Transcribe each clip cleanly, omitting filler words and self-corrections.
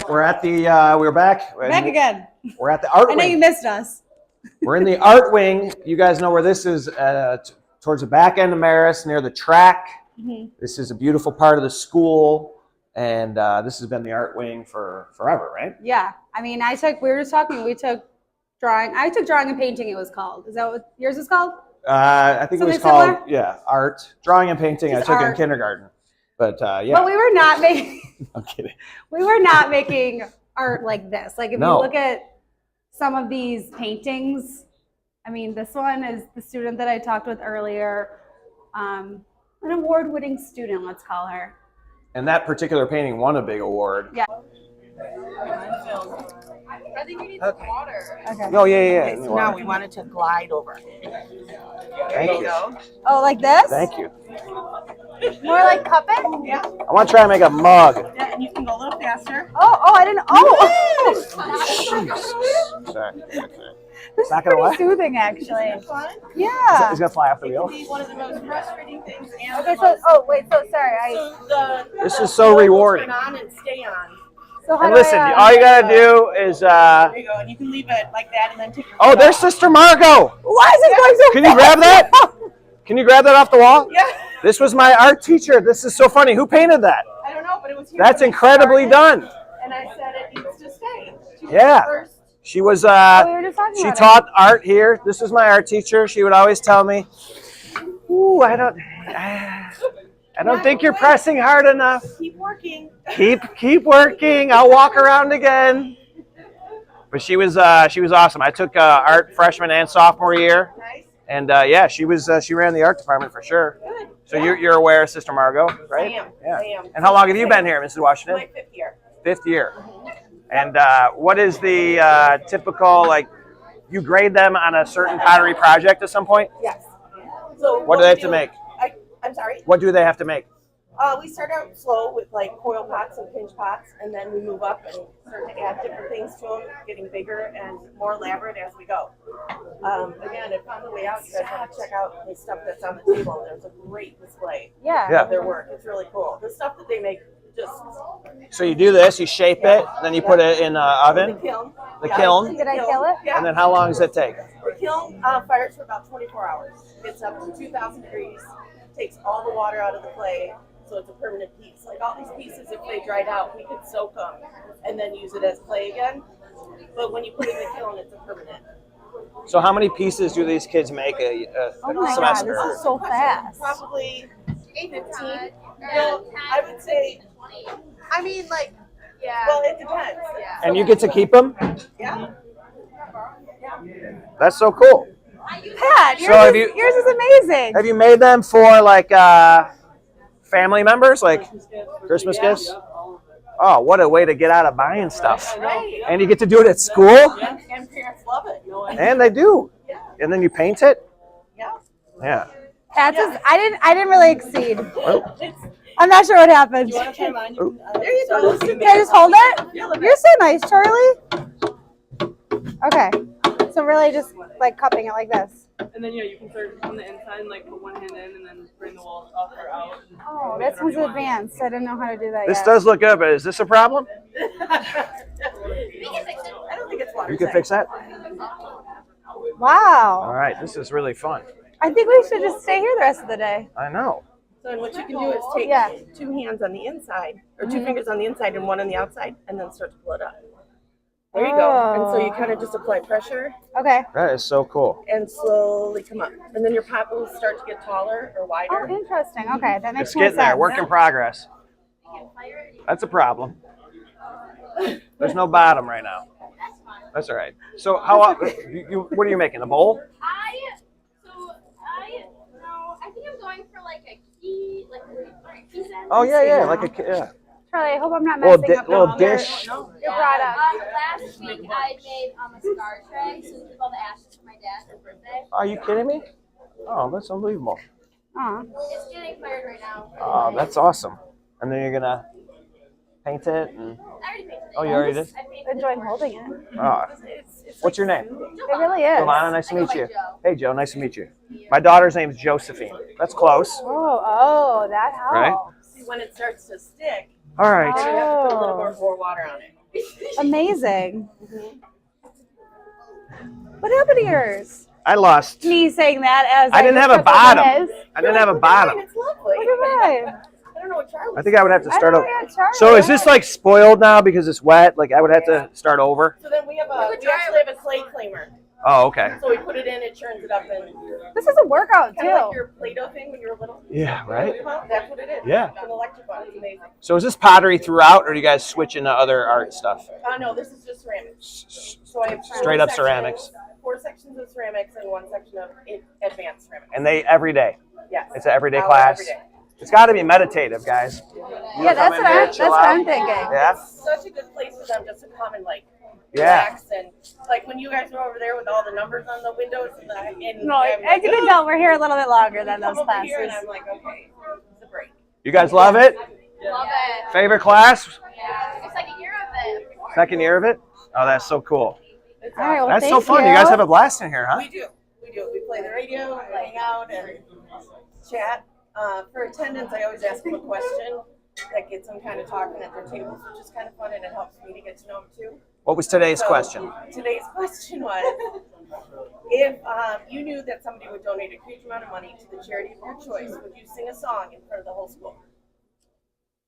We're at the, we're back. Back again. We're at the art wing. I know you missed us. We're in the art wing. You guys know where this is, towards the back end of Marist, near the track. Mm-hmm. This is a beautiful part of the school, and this has been the art wing for forever, right? Yeah. I mean, we took drawing. I took drawing and painting, it was called. Is that what yours is called? I think Something it was called, similar? yeah, art. Drawing and painting Just I took art. in kindergarten. But yeah. But we were not making I'm kidding. We were not making art like this. Like if you look at some of these paintings, I mean, this one is the student that I talked with earlier, an award-winning student, let's call her. And that particular painting won a big award. Yeah. I think you need some water. Okay. Oh, yeah. Okay, so now we wanted to glide over. Thank you. Go. Oh, like this? Thank you. More like cup it? Yeah. I want to try and make a mug. Yeah, and you can go a little faster. Oh, I didn't. Oh! Jeez. Sorry. This is Not gonna pretty what? soothing, actually. Fun. Yeah. He's going to fly off the It wheel. can be one of the most frustrating things. And Okay, so, sorry. This is so rewarding. Turn on and stay on. So how And do listen, I, all you got to do is... There you go, and you can leave it like that and then take your Oh, there's Sister Margot. Why is it going so Can you grab that? Can you grab that off the wall? Yeah. This was my art teacher. This is so funny. Who painted that? I don't know, but it was here. That's when I incredibly started, done. And I said it needs to stay. She was Yeah. the first. She was, we were just talking she about taught art here. This was my art teacher. She would always tell me, ooh, I don't think you're pressing hard enough. Keep working. Keep working. I'll walk around again. But she was awesome. I took art freshman and sophomore year. Nice. And yeah, she ran the art department for sure. Good. So you're aware of Sister Margot, right? I am. Yeah. I am. And how long have you been here, Mrs. Washington? My 5th year. 5th year. And what is the typical, like, you grade them on a certain pottery project at some point? Yes. So What do they have to make? I'm sorry. What do they have to make? We start out slow with like coil pots and pinch pots, and then we move up and start to add different things to them, getting bigger and more elaborate as we go. Again, if on the way out, you guys want to check out the stuff that's on the table. There's a great display Yeah. of their work. It's really cool. The stuff that they make just... So you do this, you shape it, then you put it in the oven, The kiln. the kiln, Did I kill it? Yeah. and then how long does it take? The kiln fires for about 24 hours. It's up to 2,000 degrees. Takes all the water out of the clay, so it's a permanent piece. Like all these pieces, if they dried out, we could soak them and then use it as clay again. But when you put it in the kiln, it's a permanent. So how many pieces do these kids make a Oh my God, semester? this is so fast. Probably 15. No, Well, I would say, I mean, like, yeah. well, it depends. Yeah. And you get to keep them? Yeah. That's so cool. Pat, So yours is amazing. Have you made them for like family members, like Christmas gifts? Oh, what a way to get out of buying stuff. Right. And you get to do it at school? And parents love it. And they do. Yeah. And then you paint it? Yeah. Yeah. Pat's I didn't really exceed. Oh, I'm not sure what happened. You want to try mine? Oh. There you go. Can I just hold it? You're so nice, Charlie. Okay. So really just like cupping it like this. And then, you can start on the inside and, put one hand in and then bring the walls up or out. Oh, that sounds advanced. I didn't know how to do that this yet. does look good, but is this a problem? I don't think it's water. You can fix that? Wow. All right, this is really fun. I think we should just stay here the rest of the day. I know. So what you can do is take Yeah. 2 hands on the inside, or 2 fingers on the inside and 1 on the outside, and then start to pull it up. There you go. And so you kind of just apply pressure Okay. That is so cool. and slowly come up. And then your pot will start to get taller or Oh, wider. interesting. Okay, that makes It's more getting there. sense. Work in progress. That's a problem. There's no bottom right now. That's all right. So how? What are you making? A bowl? I think I'm going for like a key, like a key set. Oh yeah. Like a yeah. Charlie, I hope I'm not Little, messing up little your dish. your product. Last week I made a scar tray, so we took all the ashes for my dad for his birthday. Are you kidding me? Oh, that's unbelievable. Aw. It's getting fired right now. Oh, that's awesome. And then you're gonna paint it. And, I already painted it. oh, you already did? I painted Enjoying holding it. Oh. What's your name? It really is. Giovanna, nice to meet you. Joe. Hey, Joe, nice to meet you. My daughter's name is Josephine. That's close. Oh, that helps. Right? See, when it starts to stick, All right. you have to put a little more water on it. Amazing. What happened to yours? I lost. Me saying that as I didn't have a bottom. I didn't have a bottom. It's lovely. Look at mine. I don't know what Charlie. I think I would have to I start know, over. yeah, Charlie. So is this like spoiled now because it's wet? Like I would have to start over? So then we actually have a clay cleaner. Oh, okay. So we put it in, it churns it up, and This is a workout kind of like too. your Play-Doh thing when you were little. Yeah, right? That's what it is. Yeah. An electric one. It's amazing. So is this pottery throughout, or do you guys switch into other art stuff? No, this is just ceramics. So I have Straight up ceramics. 4 sections of ceramics and 1 section of advanced ceramics. And they every day. Yes. It's an everyday Hour class. every day. It's got to be meditative, guys. Yeah, that's what I'm thinking. Yeah. It's such a good place for them just to come and like Yeah. relax and like when you guys were over there with all the numbers on the windows and No, as you can tell, we're here a little bit longer than those come over here and classes. I'm like, okay, it's a break. You guys love it? Love it. Favorite class? Yeah. It's like a year of it. Second year of it? Oh, that's so cool. It's All right, well, That's so thank fun. You guys have a blast in here, huh? We do. We play the radio, we hang out and chat. For attendance, I always ask them a question that gets them kind of talking at their tables, which is kind of fun and it helps me to get to know them too. What was today's So, question? Today's question was, if you knew that somebody would donate a huge amount of money to the charity of your choice, would you sing a song in front of the whole school?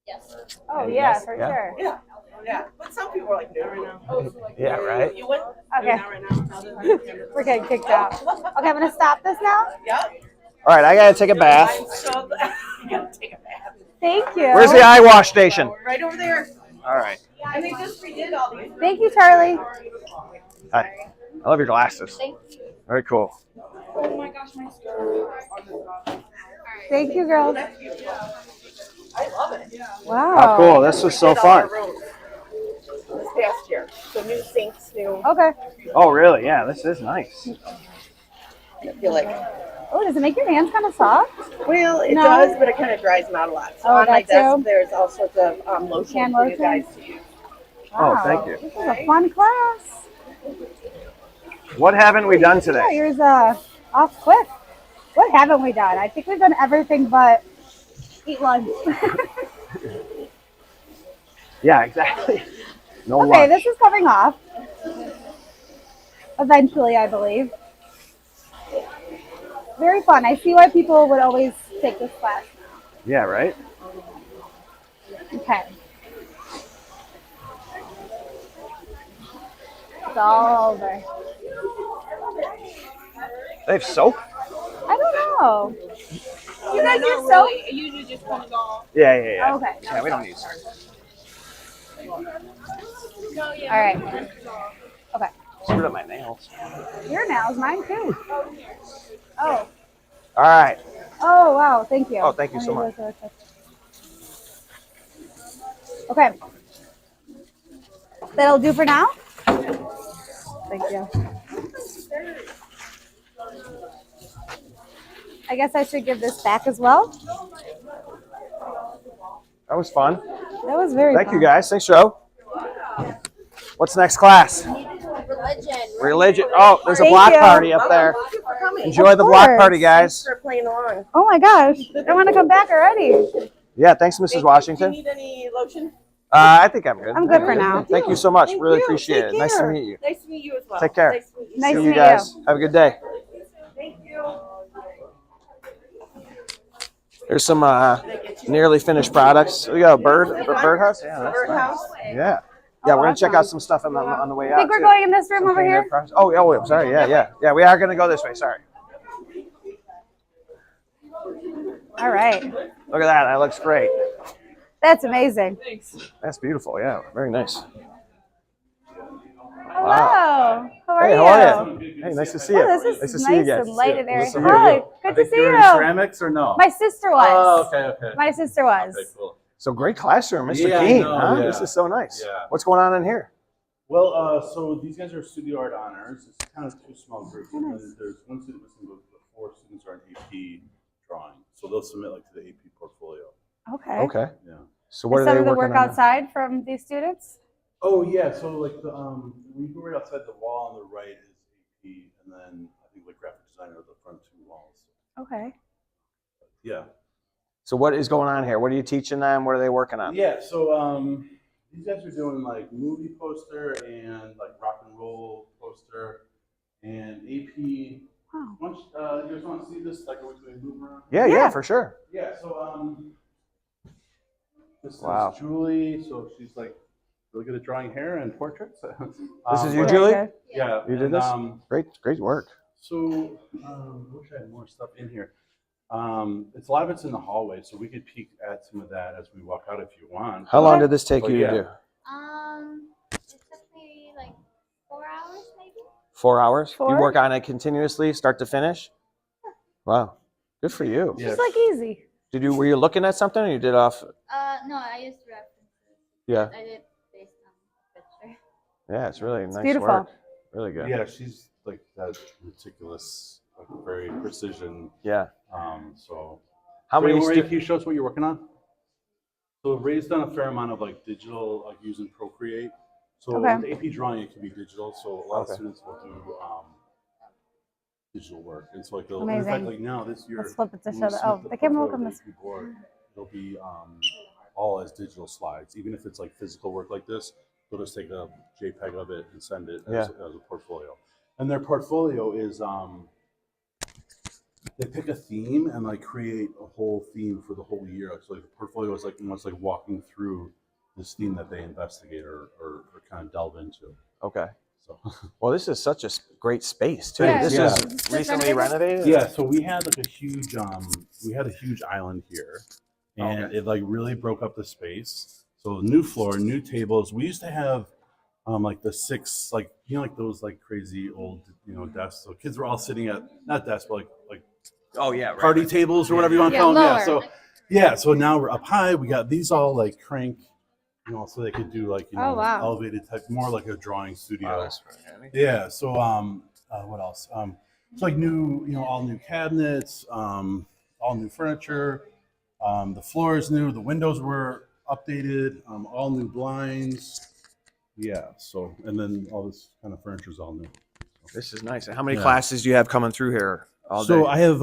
Yes. Oh yeah, for Yeah. sure. Yeah, yeah. But some people are like, no. Yeah, right? You wouldn't? Okay, Not right now. Now that we're getting kicked out. Okay, I'm gonna stop this now. Yeah. All right, I got to take a bath. I'm so glad. You gotta take a bath. Thank you. Where's the eye wash station? Right over there. All right. And they just redid all these. Thank you, Charlie. Hi. I love your glasses. Very cool. Oh my gosh, my skirt. Thank you, girls. I love it. Wow. Oh, cool. This was so Did all our fun. rooms This past year. So new sinks, new. Okay. Oh, really? Yeah, this is nice. I feel like. Oh, does it make your hands kind of soft? Well, it No. does, but it kind of dries them out a lot. So Oh, on my that desk, too? there's all sorts of lotion Hand for you lotion? guys to use. Oh, Wow. thank you. This is a fun class. What haven't we done Yeah, today? yours off quick. What haven't we done? I think we've done everything but eat lunch. Yeah, exactly. No Okay, lunch. this is coming off. Eventually, I believe. Very fun. I see why people would always take this class. Yeah, right? Okay. It's all over. They have soap? I don't know. You guys use soap? Really, it usually just comes off. Yeah, yeah, yeah. Okay. Yeah, we don't need soap. All right. Okay. Screwed up my nails. Your nails, mine too. Oh. All right. Oh, wow. Thank you. Oh, thank you so much. Okay. That'll do for now? Thank you. I guess I should give this back as well. That was fun. That was very Thank fun. you, guys. Thanks, Joe. What's next class? Religion. Religion. Oh, there's a Thank block you. party up there. Thank you for coming. Enjoy Of the block course. party, guys. For playing along. Oh my gosh. I want to come back already. Yeah, thanks, Mrs. Do you Washington. need any lotion? I think I'm good. I'm good for now. Thank you so much. Thank Really you. appreciate Take it. Nice to care. meet you. Nice to meet you as well. Take care. Nice to meet you. Nice See to you meet guys. you. Have a good day. Thank you. There's some nearly finished products. We got a birdhouse. Yeah, that's Birdhouse. nice. Yeah. Yeah, we're gonna check out some stuff on the way I out. think we're too. going in this room Some over here. painted products. Oh, sorry. Yeah. We are gonna go this way. Sorry. All right. Look at that. That looks great. That's amazing. That's beautiful. Yeah, very nice. Hello. How are Hey, you? how are you? Hey, nice to see you. Oh, this is nice to nice see you guys. and light in there. Nice to see Hi. you. Good to see You're in you. ceramics or no? My sister was. Oh, okay. My sister was. Okay, cool. So great classroom, Mr. Yeah, I Keene. know, Huh? yeah. This is so nice. Yeah. What's going on in here? Well, so these guys are studio art honors. It's kind of two small groups. And then there's one student missing, but the 4 students are in AP drawing. So they'll submit like to the AP portfolio. Okay. Okay. Yeah. So what Is are some they of the working work on? outside from these students? Oh yeah. So like the when you go right outside, the wall on the right is AP, and then I think like graphic designer are the front 2 walls. Okay. Yeah. So what is going on here? What are you teaching them? What are they working on? Yeah. So these guys are doing like movie poster and like rock and roll poster and AP. Wow. Once you guys want to see this, like, are we going to move around? Yeah, for sure. Yeah. So this Wow. is Julie. So she's like really good at drawing hair and portraits. This is you, but- Julie? Yeah. You did this? Great work. So I wish I had more stuff in here. It's a lot of it's in the hallway, so we could peek at some of that as we walk out if you want. How long did this take Oh, you yeah. to do? It took me like 4 hours, maybe. 4 hours? You 4? work on it continuously, start to finish? Wow. Good for you. Yeah. It's like easy. Were you looking at something, or you did off? No, I used references. Yeah. I did based on the picture. Yeah, it's really nice beautiful. work. Really good. Yeah, she's like that meticulous, like very precision. Yeah. So How many? Ray, can you show us what you're working on? So Ray's done a fair amount of like digital, like using Procreate. So Okay. with AP drawing, it can be digital. So a lot Okay. of students will do digital work, and so like they'll, in Amazing. fact, like now this year, Let's flip it to when show we the. submit Oh, the camera will come portfolio this. to AP board, it'll be all as digital slides. Even if it's like physical work like this, they'll just take a JPEG of it and send it as a portfolio. And their portfolio is they pick a theme and like create a whole theme for the whole year. So like the portfolio is like almost like walking through this theme that they investigate or kind of delve into. Okay. So Well, this is such a great space too. Yeah, This yeah. is recently renovated. yeah, so we had like a huge island here, and Okay. it like really broke up the space. So new floor, new tables. We used to have like the 6, like like those like crazy old desks. So kids were all sitting at not desks but like Oh yeah. Right. party tables or whatever you want to Yeah, call them. lower. So now we're up high. We got these all like crank, so they could do like Oh, wow. elevated type, more like a drawing studio. Oh, that's really handy. Yeah. So what else? It's like new, all new cabinets, all new furniture. The floor is new. The windows were updated. All new blinds. Yeah. So and then all this kind of furniture is all new. This is nice. And how many Yeah. classes do you have coming through here all day? So I have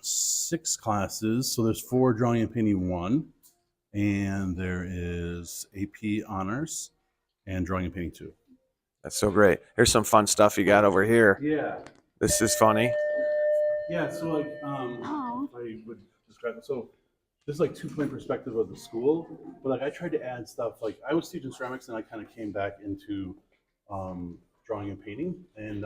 6 classes. So there's 4 drawing and painting 1, and there is AP honors and drawing and painting 2. That's so great. Here's some fun stuff you got over here. Yeah. This is funny. Yeah. So like Oh. I would describe it. So this is like 2-point perspective of the school, but like I tried to add stuff. Like I was teaching ceramics, and I kind of came back into drawing and painting, and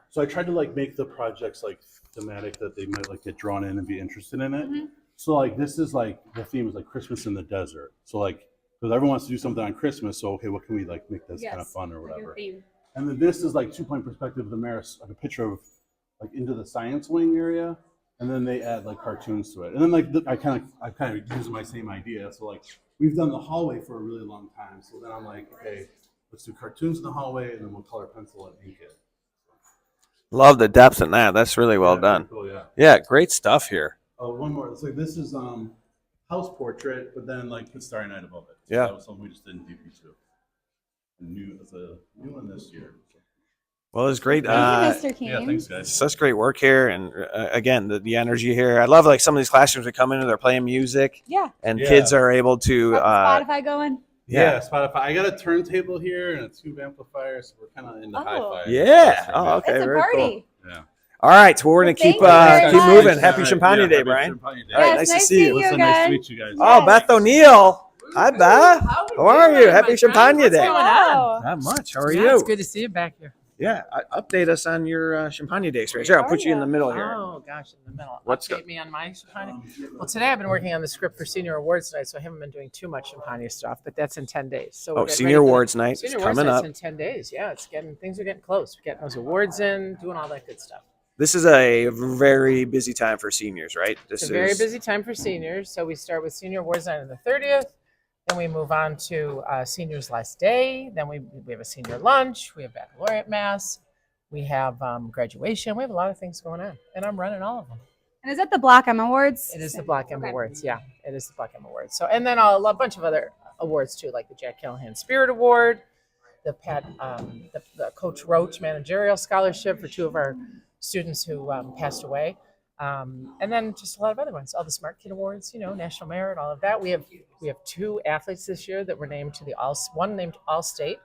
so I tried to like make the projects like thematic that they might like get drawn in and be interested in it. Mm-hmm. So like this is like the theme is like Christmas in the desert. So like because everyone wants to do something on Christmas, so okay, what can we like make this kind of fun or whatever? And then this is like 2-point perspective of the mayor's, like a picture of like into the science wing area, and then they add like cartoons to it. And then like I kind of use my same idea. So like we've done the hallway for a really long time. So then I'm like, okay, let's do cartoons in the hallway, and then we'll color pencil and ink it. Love the depth in that. That's really well Yeah, done. Cool, yeah. Yeah, great stuff here. Oh, one more. It's like this is house portrait, but then like put Starry Night above it. So Yeah. that was something we just did in DP2. It's a new one this year. Well, it's great. Thank you, Mr. King. Yeah, thanks guys. Such great work here, and again, the energy here. I love like some of these classrooms that come in and they're playing music, Yeah. and Yeah. kids are able to. Got Spotify going. Yeah, Spotify. I got a turntable here and a tube amplifier, so we're kind of into hi-fi. Yeah. Oh, okay. It's a very party. cool. Yeah. All right, so we're gonna Well, keep thank you very keep much. moving. Happy All right, Champagne yeah, Day, happy Brian. Champagne Day. All right, Yes, nice to nice see you. seeing you Listen, nice to again. meet you guys. Oh, Beth O'Neill. Hi, Beth. How are you? Happy Champagne Day. going on? Not much. How are Yeah, you? it's good to see you back here. Yeah, update us on your Champagne Day experience. Here, I'll put you in the middle here. Oh gosh, in the middle. What's Update me on my Champagne. Well, today I've been working on the script for Senior Awards night, so I haven't been doing too much Champagne stuff. But that's in 10 days. So we're Oh, getting Senior ready for Awards night is Senior Awards coming night's up. in 10 days. Yeah, things are getting close. We're getting those awards in, doing all that good stuff. This is a very busy time for seniors, right? This It's a very busy time for seniors. So we start with Senior Awards night on the 30th. Then we move on to Seniors Last Day. Then we have a senior lunch. We have baccalaureate mass. We have graduation. We have a lot of things going on, and I'm running all of them. And is that the Black M Awards? It is the Black M Okay. Awards. Yeah, it is the Black M Awards. So, and then a bunch of other awards too, like the Jack Callahan Spirit Award, the Coach Roach Managerial Scholarship for 2 of our students who passed away. And then just a lot of other ones, all the Smart Kid Awards, National Merit, all of that. We have 2 athletes this year that were named to the one named All-State,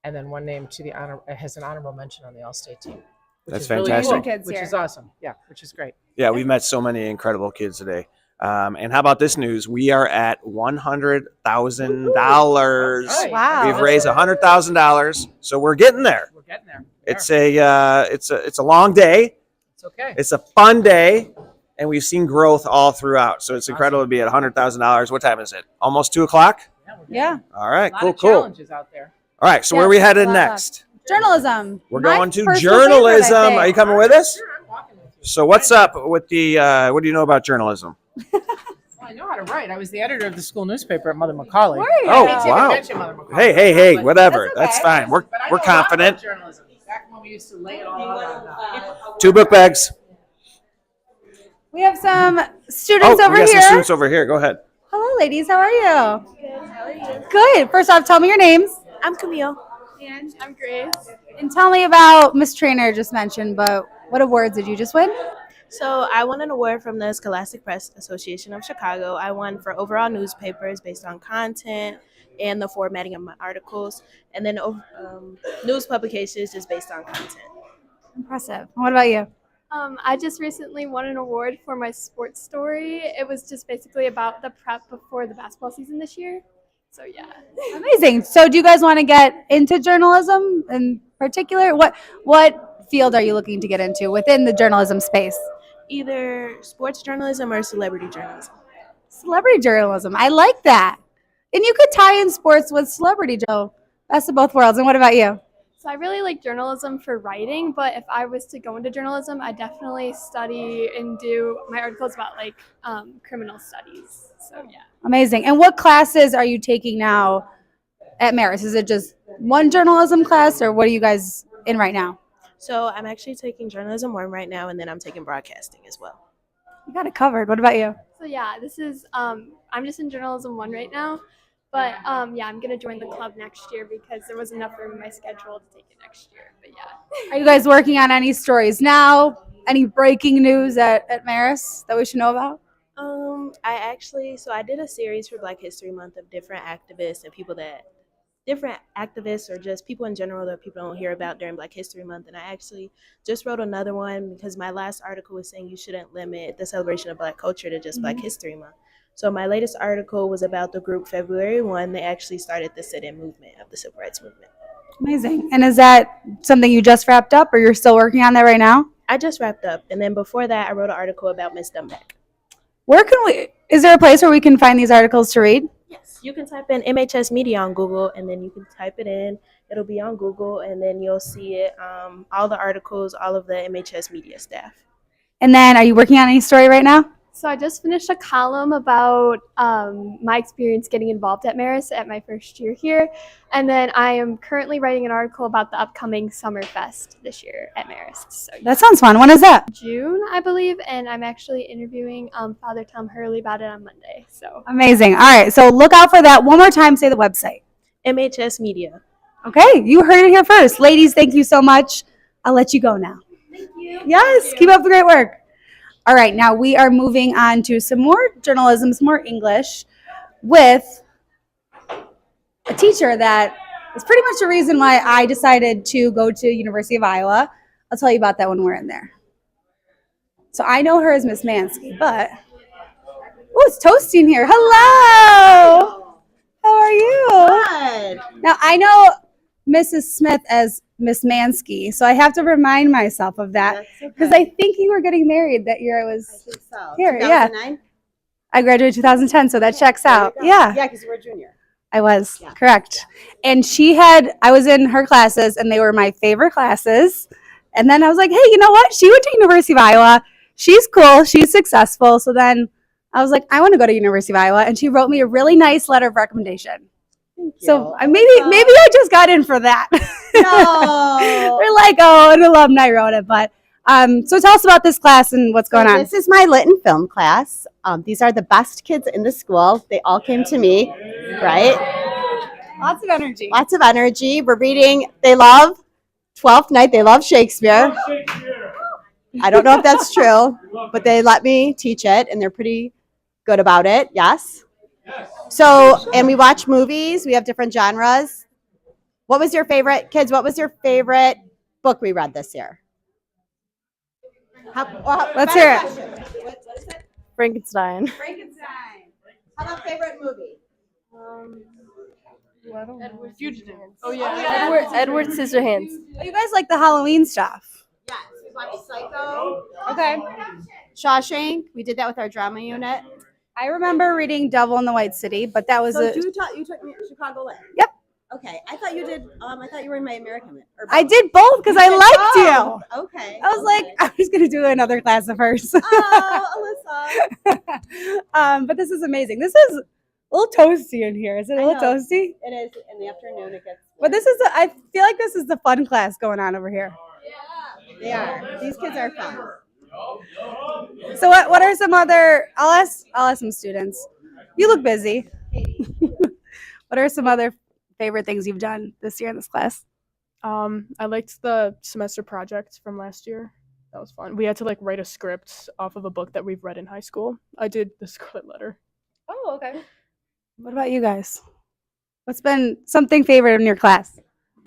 and then one named to the has an honorable mention on the All-State team. That's really fantastic. cool, which is awesome. Yeah, which is great. Yeah, we've met so many incredible kids today. And how about this news? We are at $100,000. Right. Wow. We've raised $100,000, so we're getting there. We're getting there. It's a long day. It's okay. It's a fun day, and we've seen growth all throughout. So it's incredible to be at $100,000. What time is it? Almost 2:00? Yeah. All right, A lot cool. of challenges out there. All right, so Yeah, where are we headed a lot. next? Journalism. We're My going to personal journalism. favorite, I think. Are you coming with us? Sure, I'm walking with you. So what's up with the? What do you know about journalism? Well, I know how to write. I was the editor of the school newspaper at Mother Macaulay. Were you? Oh, I can't wow. mention Mother Macaulay. Hey, But- whatever. That's That's okay. fine. We're but I know a lot about confident. journalism. Back when we used to lay it all out. 2 book bags. We have some students Oh, over we got here. some students over here. Go ahead. Hello, ladies. How are you? Good. How are you? Good. First off, tell me your names. I'm Camille. And I'm Grace. And tell me about Miss Trainer just mentioned, but what awards did you just win? So I won an award from the Scholastic Press Association of Chicago. I won for overall newspapers based on content and the formatting of my articles, and then news publications just based on content. Impressive. What about you? I just recently won an award for my sports story. It was just basically about the prep before the basketball season this year. So yeah. Amazing. So do you guys want to get into journalism in particular? What field are you looking to get into within the journalism space? Either sports journalism or celebrity journalism. Celebrity journalism. I like that. And you could tie in sports with celebrity journalism. Best of both worlds. And what about you? So I really like journalism for writing, but if I was to go into journalism, I definitely study and do my articles about like criminal studies. So yeah. Amazing. And what classes are you taking now at Marist? Is it just one journalism class, or what are you guys in right now? So I'm actually taking journalism 1 right now, and then I'm taking broadcasting as well. You got it covered. What about you? So yeah, this is I'm just in journalism 1 right now. But yeah, I'm gonna join the club next year because there wasn't enough room in my schedule to take it next year. But yeah. Are you guys working on any stories now? Any breaking news at Marist that we should know about? I did a series for Black History Month of different activists and different activists or just people in general that people don't hear about during Black History Month. And I actually just wrote another one because my last article was saying you shouldn't limit the celebration of Black culture to just Black History Month. So my latest article was about the group February 1. They actually started the sit-in movement of the Civil Rights Movement. Amazing. And is that something you just wrapped up, or you're still working on that right now? I just wrapped up. And then before that, I wrote an article about Miss Dumbeck. Is there a place where we can find these articles to read? Yes. You can type in MHS Media on Google, and then you can type it in. It'll be on Google, and then you'll see it, all the articles, all of the MHS Media staff. And then are you working on any story right now? So I just finished a column about my experience getting involved at Marist at my first year here. And then I am currently writing an article about the upcoming Summerfest this year at Marist. So That sounds fun. When is that? June, I believe, and I'm actually interviewing Father Tom Hurley about it on Monday. So Amazing. All right. So look out for that. One more time, say the website. MHS Media. Okay. You heard it here first. Ladies, thank you so much. I'll let you go now. Thank you. Yes. Keep up the great work. All right, now we are moving on to some more journalism, some more English, with a teacher that is pretty much the reason why I decided to go to University of Iowa. I'll tell you about that when we're in there. So I know her as Miss Mansky, but it's Toasty in here. Hello. How are you? Good. Now I know Mrs. Smith as Miss Mansky, so I have to remind myself of that because I think you were getting married that year I was So, here. Yeah, 2009? I graduated 2010, so that checks out. Yeah, Yeah, because you were a junior. I was Yeah. correct. And I was in her classes, and they were my favorite classes. And then I was like, hey, you know what? She went to University of Iowa. She's cool. She's successful. So then I was like, I want to go to University of Iowa, and she wrote me a really nice letter of recommendation. Thank you. So maybe I just got in for that. No. They're like, an alumni wrote it. But so tell us about this class and what's going on. This is my lit and film class. These are the best kids in the school. They all came to me, right? Lots of energy. Lots of energy. We're reading. They love Twelfth Night. They love Shakespeare. I don't know if that's true, but they let me teach it, and they're pretty good about it. Yes. So, and we watch movies. We have different genres. What was your favorite, kids? What was your favorite book we read this year? Let's hear it. What is it? Frankenstein. Frankenstein. How about favorite movie? Fugitive. Oh yeah, Edward Scissorhands. Oh, you guys like the Halloween stuff? Yes, we watched Psycho. Okay. Shawshank. We did that with our drama unit. I remember reading Devil in the White City, but that was So a. you took me to Chicago Lit. Yep. Okay, I thought you did. I thought you were in my American Lit. Or I both. did both because I liked you. Okay. I was like, I was gonna do another class of hers. Oh, Alyssa. But this is amazing. This is a little toasty in here. Is it a I little know. toasty? It is in the afternoon. It gets. But this is. I feel like this is the fun class going on over here. They are. These kids are fun. So what are some other? I'll ask some students. You look busy. What are some other favorite things you've done this year in this class? I liked the semester project from last year. That was fun. We had to write a script off of a book that we've read in high school. I did the Scarlet Letter. Oh, okay. What about you guys? What's been something favorite in your class?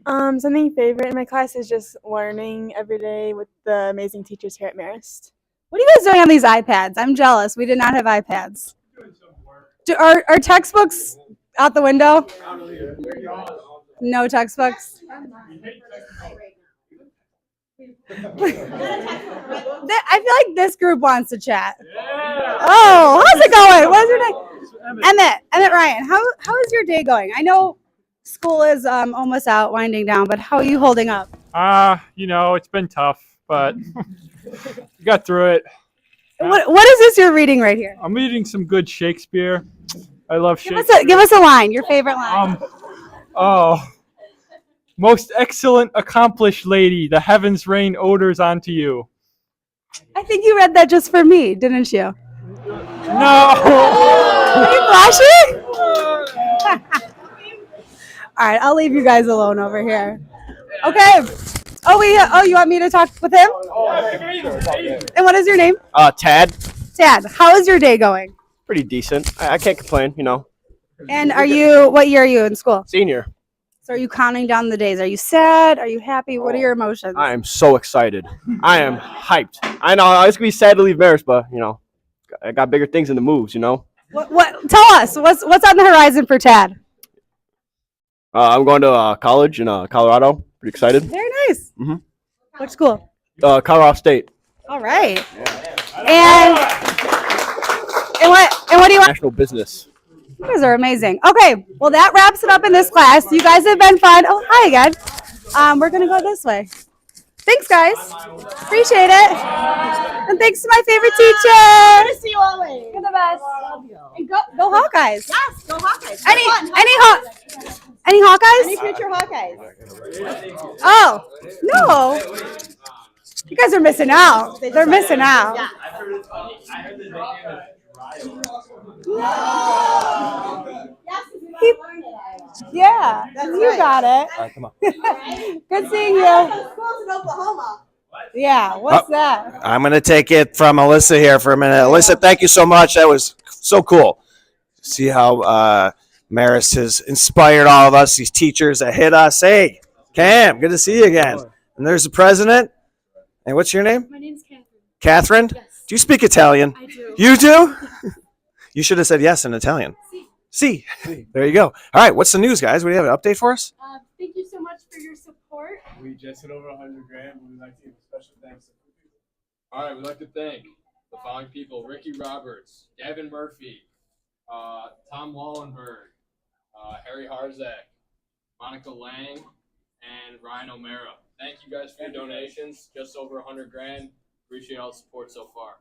Something favorite in my class is just learning every day with the amazing teachers here at Marist. What are you guys doing on these iPads? I'm jealous. We did not have iPads. Are textbooks out the window? No textbooks. I feel like this group wants to chat. Oh, how's it going? What's your name? Emmett Ryan. How is your day going? I know school is almost out, winding down, but how are you holding up? It's been tough, but we got through it. What is this you're reading right here? I'm reading some good Shakespeare. I love Shakespeare. Give us a line, your favorite line. Most excellent, accomplished lady, the heavens rain odors onto you. I think you read that just for me, didn't you? No. Are you flashing? All right, I'll leave you guys alone over here. Okay. You want me to talk with him? And what is your name? Tad. Tad. How is your day going? Pretty decent. I can't complain, And what year are you in school? Senior. So are you counting down the days? Are you sad? Are you happy? What are your emotions? I am so excited. I am hyped. I know it's gonna be sad to leave Marist, but I got bigger things in the moves. What? Tell us what's on the horizon for Tad. I'm going to college in Colorado. Pretty excited. Very nice. Mm-hmm. What school? Colorado State. All right. And what do you want? National business. You guys are amazing. Okay, well that wraps it up in this class. You guys have been fun. Oh, hi again. We're gonna go this way. Thanks, guys. Appreciate it. And thanks to my favorite teacher. Good to see you always. You're the best. Love you. And go Hawkeyes. Yes, go Hawkeyes. Any Hawkeyes? Any future Hawkeyes? Oh no. You guys are missing out. They're missing out. Yeah. Yeah, you got it. All right, come on. Good seeing you. Schools in Oklahoma. Yeah, what's that? I'm going to take it from Alyssa here for a minute. Alyssa, thank you so much. That was so cool. See how Marist has inspired all of us, these teachers that hit us. Hey, Cam, good to see you again. And there's the president. And what's your name? My name's Catherine. Catherine? Yes. Do you speak Italian? I do. You do? You should have said yes in Italian. See. There you go. All right, what's the news, guys? What do you have, an update for us? Thank you so much for your support. We just hit over 100 grand. We'd like to give a special thanks to people. All right, we'd like to thank the following people: Ricky Roberts, Gavin Murphy, Tom Wallenberg, Harry Harzak, Monica Lang, and Ryan O'Mara. Thank you guys for your donations. Just over 100 grand. Appreciate all the support so far.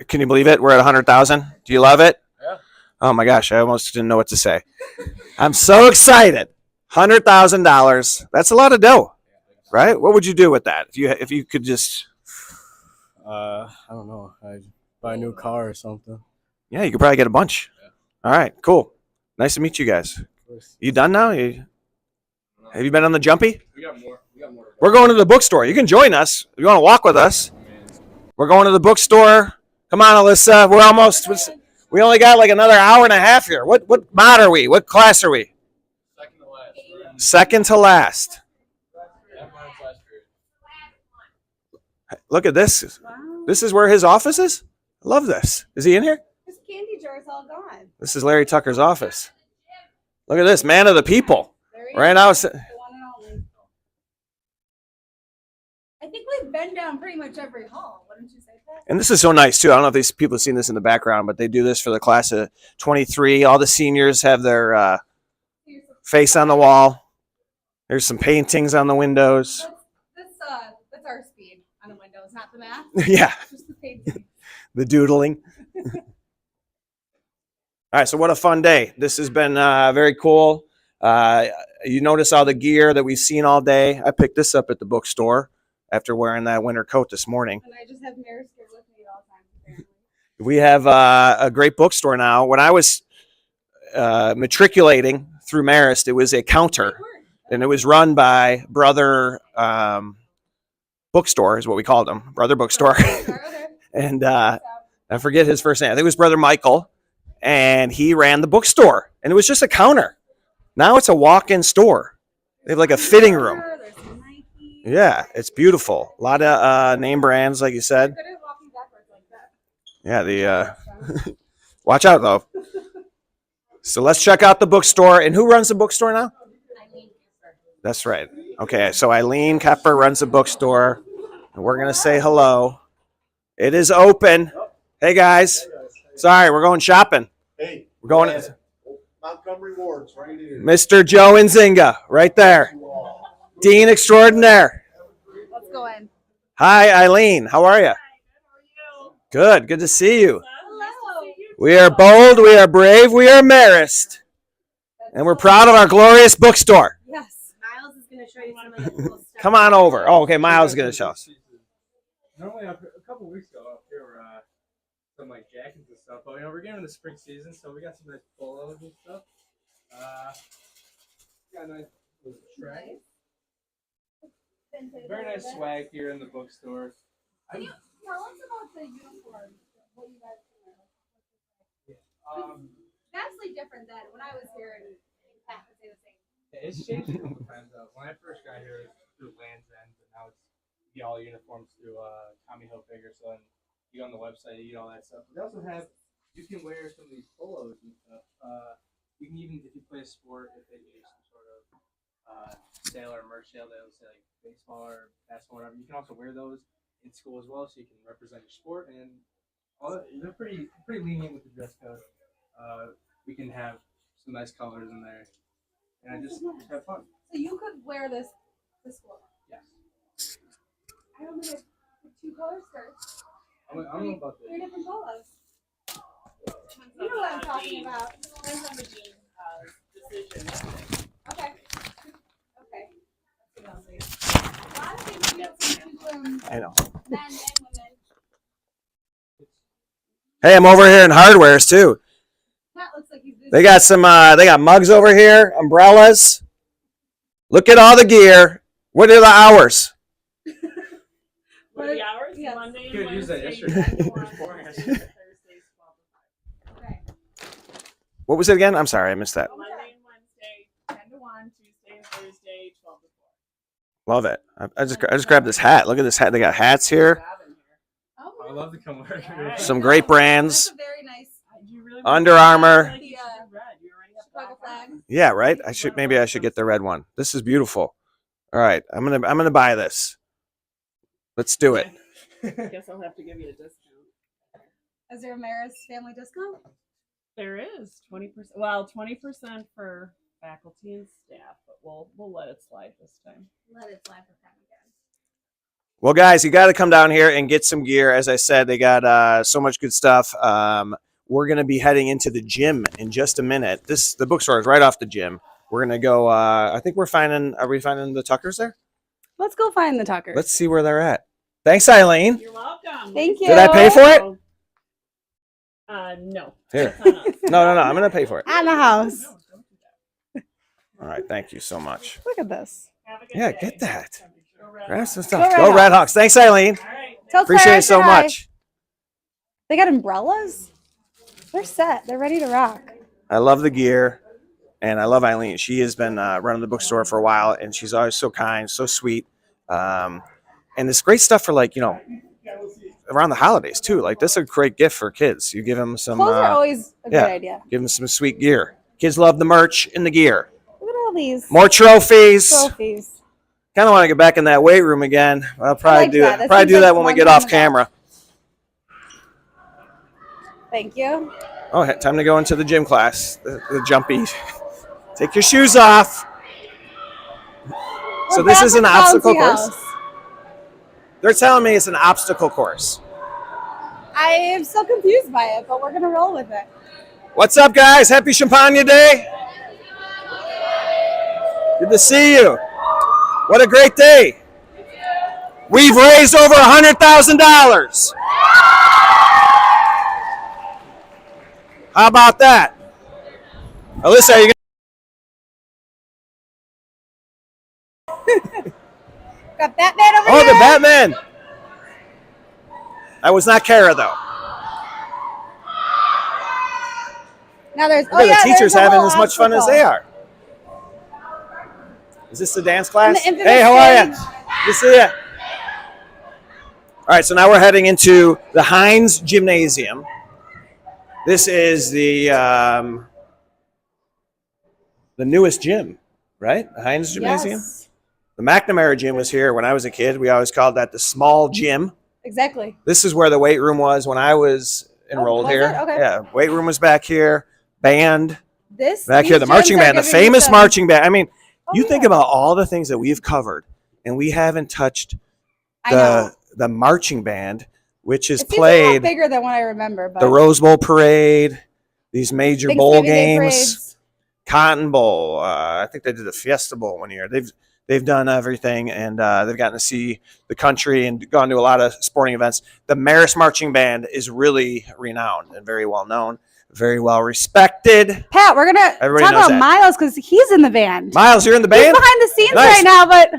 Can you believe it? We're at 100,000. Do you love it? Yeah. Oh my gosh, I almost didn't know what to say. I'm so excited. $100,000. That's a lot of dough, right? What would you do with that if you could just? I don't know. I'd buy a new car or something. Yeah, you could probably get a bunch. All right, cool. Nice to meet you guys. You done now? Have you been on the jumpy? We got more. We We're going to the bookstore. You can join us if you want to walk with us. We're going to the bookstore. Come on, Alyssa. We only got like another hour and a half here. What mod are we? What class are we? Second to last. Look at this. This is where his office is? I love this. Is he in here? His candy jar is all gone. This is Larry Tucker's office. Look at this, man of the people. Right now, The one and only. I think we've been down pretty much every hall. Wouldn't you say that? and this is so nice too. I don't know if these people have seen this in the background, but they do this for the class of 23. All the seniors have their face on the wall. There's some paintings on the windows. That's our speed on the windows, not the math. Yeah. Just the painting. The doodling. All right, so what a fun day. This has been very cool. You notice all the gear that we've seen all day. I picked this up at the bookstore after wearing that winter coat this morning. And I just have mirrors here with me at all times, apparently. We have a great bookstore now. When I was matriculating through Marist, it was a counter, and it was run by Brother Bookstore is what we called him, Brother Bookstore. And I forget his first name. I think it was Brother Michael, and he ran the bookstore, and it was just a counter. Now it's a walk-in store. They have like a fitting room. Yeah, it's beautiful. A lot of name brands, like you said. Yeah, the watch out though. So let's check out the bookstore. And who runs the bookstore now? That's right. Okay, so Eileen Kepper runs the bookstore, and we're gonna say hello. It is open. Hey guys. Sorry, we're going shopping. Hey, we're going. Montgomery Ward's right here. Mr. Joe Nzinga, right there. Dean extraordinaire. Let's go in. Hi, Eileen. How are you? Good. Good to see you. Hello. We are bold. We are brave. We are Marist. And we're proud of our glorious bookstore. Yes. Miles is going to show you some of the cool stuff. Come on over. Oh, okay. Miles is going to show us. Normally, a couple weeks ago up here, some like jackets and stuff. But we're getting into the spring season, so we got some nice polos and stuff. Got a nice little track. Very nice swag here in the bookstore. Can you tell us about the uniforms? What you guys wear? Vastly different than when I was here, and Pat would say the same. Yeah, it's changed a couple times though. When I first got here, it was through Land's End, but now it's all uniforms through Tommy Hilfiger. So then you go on the website, you get all that stuff. But they also have, you can wear some of these polos and stuff. You can even, if you play a sport, if they do some sort of sale or merch sale, they'll say like baseball or basketball, whatever. You can also wear those in school as well, so you can represent your sport. And they're pretty lenient with the dress code. We can have some nice colors in there, and I just have fun. So you could wear this to school. Yes. I don't know, 2 color skirts. I don't know about that. 3 different polos. You know what I'm talking about. Depends on the jean decision. Okay. Okay. A lot of things you don't see from I know. men and women. Hey, I'm over here in hardwares too. That looks like he's They got some. They got mugs over here, umbrellas. Look at all the gear. What are the hours? What are the hours? Yes. Monday You and could use that Wednesday. yesterday. 10 to 1, Thursdays 12 to 5. Okay. What was it again? I'm sorry, I missed that. Monday and Wednesday, 10 to 1, Tuesday and Thursday, 12 to 4. Love it. I just grabbed this hat. Look at this hat. They got hats here. I love to come work here. Some great brands. That's a very nice. Under Armour. The Chicago flag. Yeah, right. Maybe I should get the red one. This is beautiful. All right, I'm gonna buy this. Let's do it. Guess I'll have to give you a discount. Is there a Marist family discount? There is 20%. Well, 20% for faculty and staff, but we'll let it slide this time. Let it slide for them again. Well, guys, you got to come down here and get some gear. As I said, they got so much good stuff. We're gonna be heading into the gym in just a minute. The bookstore is right off the gym. We're gonna go. I think we're finding. Are we finding the Tuckers there? Let's go find the Tuckers. Let's see where they're at. Thanks, Eileen. You're welcome. Thank you. Did I pay for it? No. Here. That's on us. No. I'm gonna pay for it. At the house. All right. Thank you so much. Look at this. Yeah, get that. Grab some Go stuff. Red Go Red Hawks. Hawks. Thanks, Eileen. Tell Appreciate Clara it so I said hi. much. They got umbrellas. They're set. They're ready to rock. I love the gear, and I love Eileen. She has been running the bookstore for a while, and she's always so kind, so sweet. And it's great stuff for, like, around the holidays too. Like, this is a great gift for kids. You give them some. Clothes are always a good idea. Give them some sweet gear. Kids love the merch and the gear. Look at all these. More trophies. Trophies. Kind of want to get back in that weight room again. I'll probably like do that. it. That Probably seems do like that when we one get time off ago. camera. Thank you. Oh, time to go into the gym class. The jumpy. Take your shoes off. So this is an obstacle course. They're telling me it's an obstacle course. I am so confused by it, but we're gonna roll with it. What's up, guys? Happy Champagnat Day. Good to see you. What a great day. We've raised over $100,000. How about that? Alyssa, are you Got Batman over Oh, here. the Batman. That was not Kara, though. Now there's Look at the teachers having as much fun as they are. Is this the dance class? And the infamous Hey, how are you? stage. Good to see you. All right, so now we're heading into the Heinz Gymnasium. This is the newest gym, right? The Heinz Gymnasium. Yes. The McNamara gym was here when I was a kid. We always called that the small gym. Exactly. This is where the weight room was when I was enrolled was here. it? Okay. Yeah, weight room was back here. Band This back here. The these marching gyms are band, the giving you famous some- marching band. I mean, Oh, you think about all the things that we've covered, and we haven't touched I know. the marching band, which is It seems a lot played bigger than what I remember. But the Rose Bowl parade, these major bowl Thanksgiving Day games, parades. Cotton Bowl. I think they did the Fiesta Bowl one year. They've done everything, and they've gotten to see the country and gone to a lot of sporting events. The Marist Marching Band is really renowned and very well known, very well respected. Pat, we're gonna Everybody talk knows about that. Miles because he's in the band. Miles, you're in the He's band? behind the scenes Nice. right now, but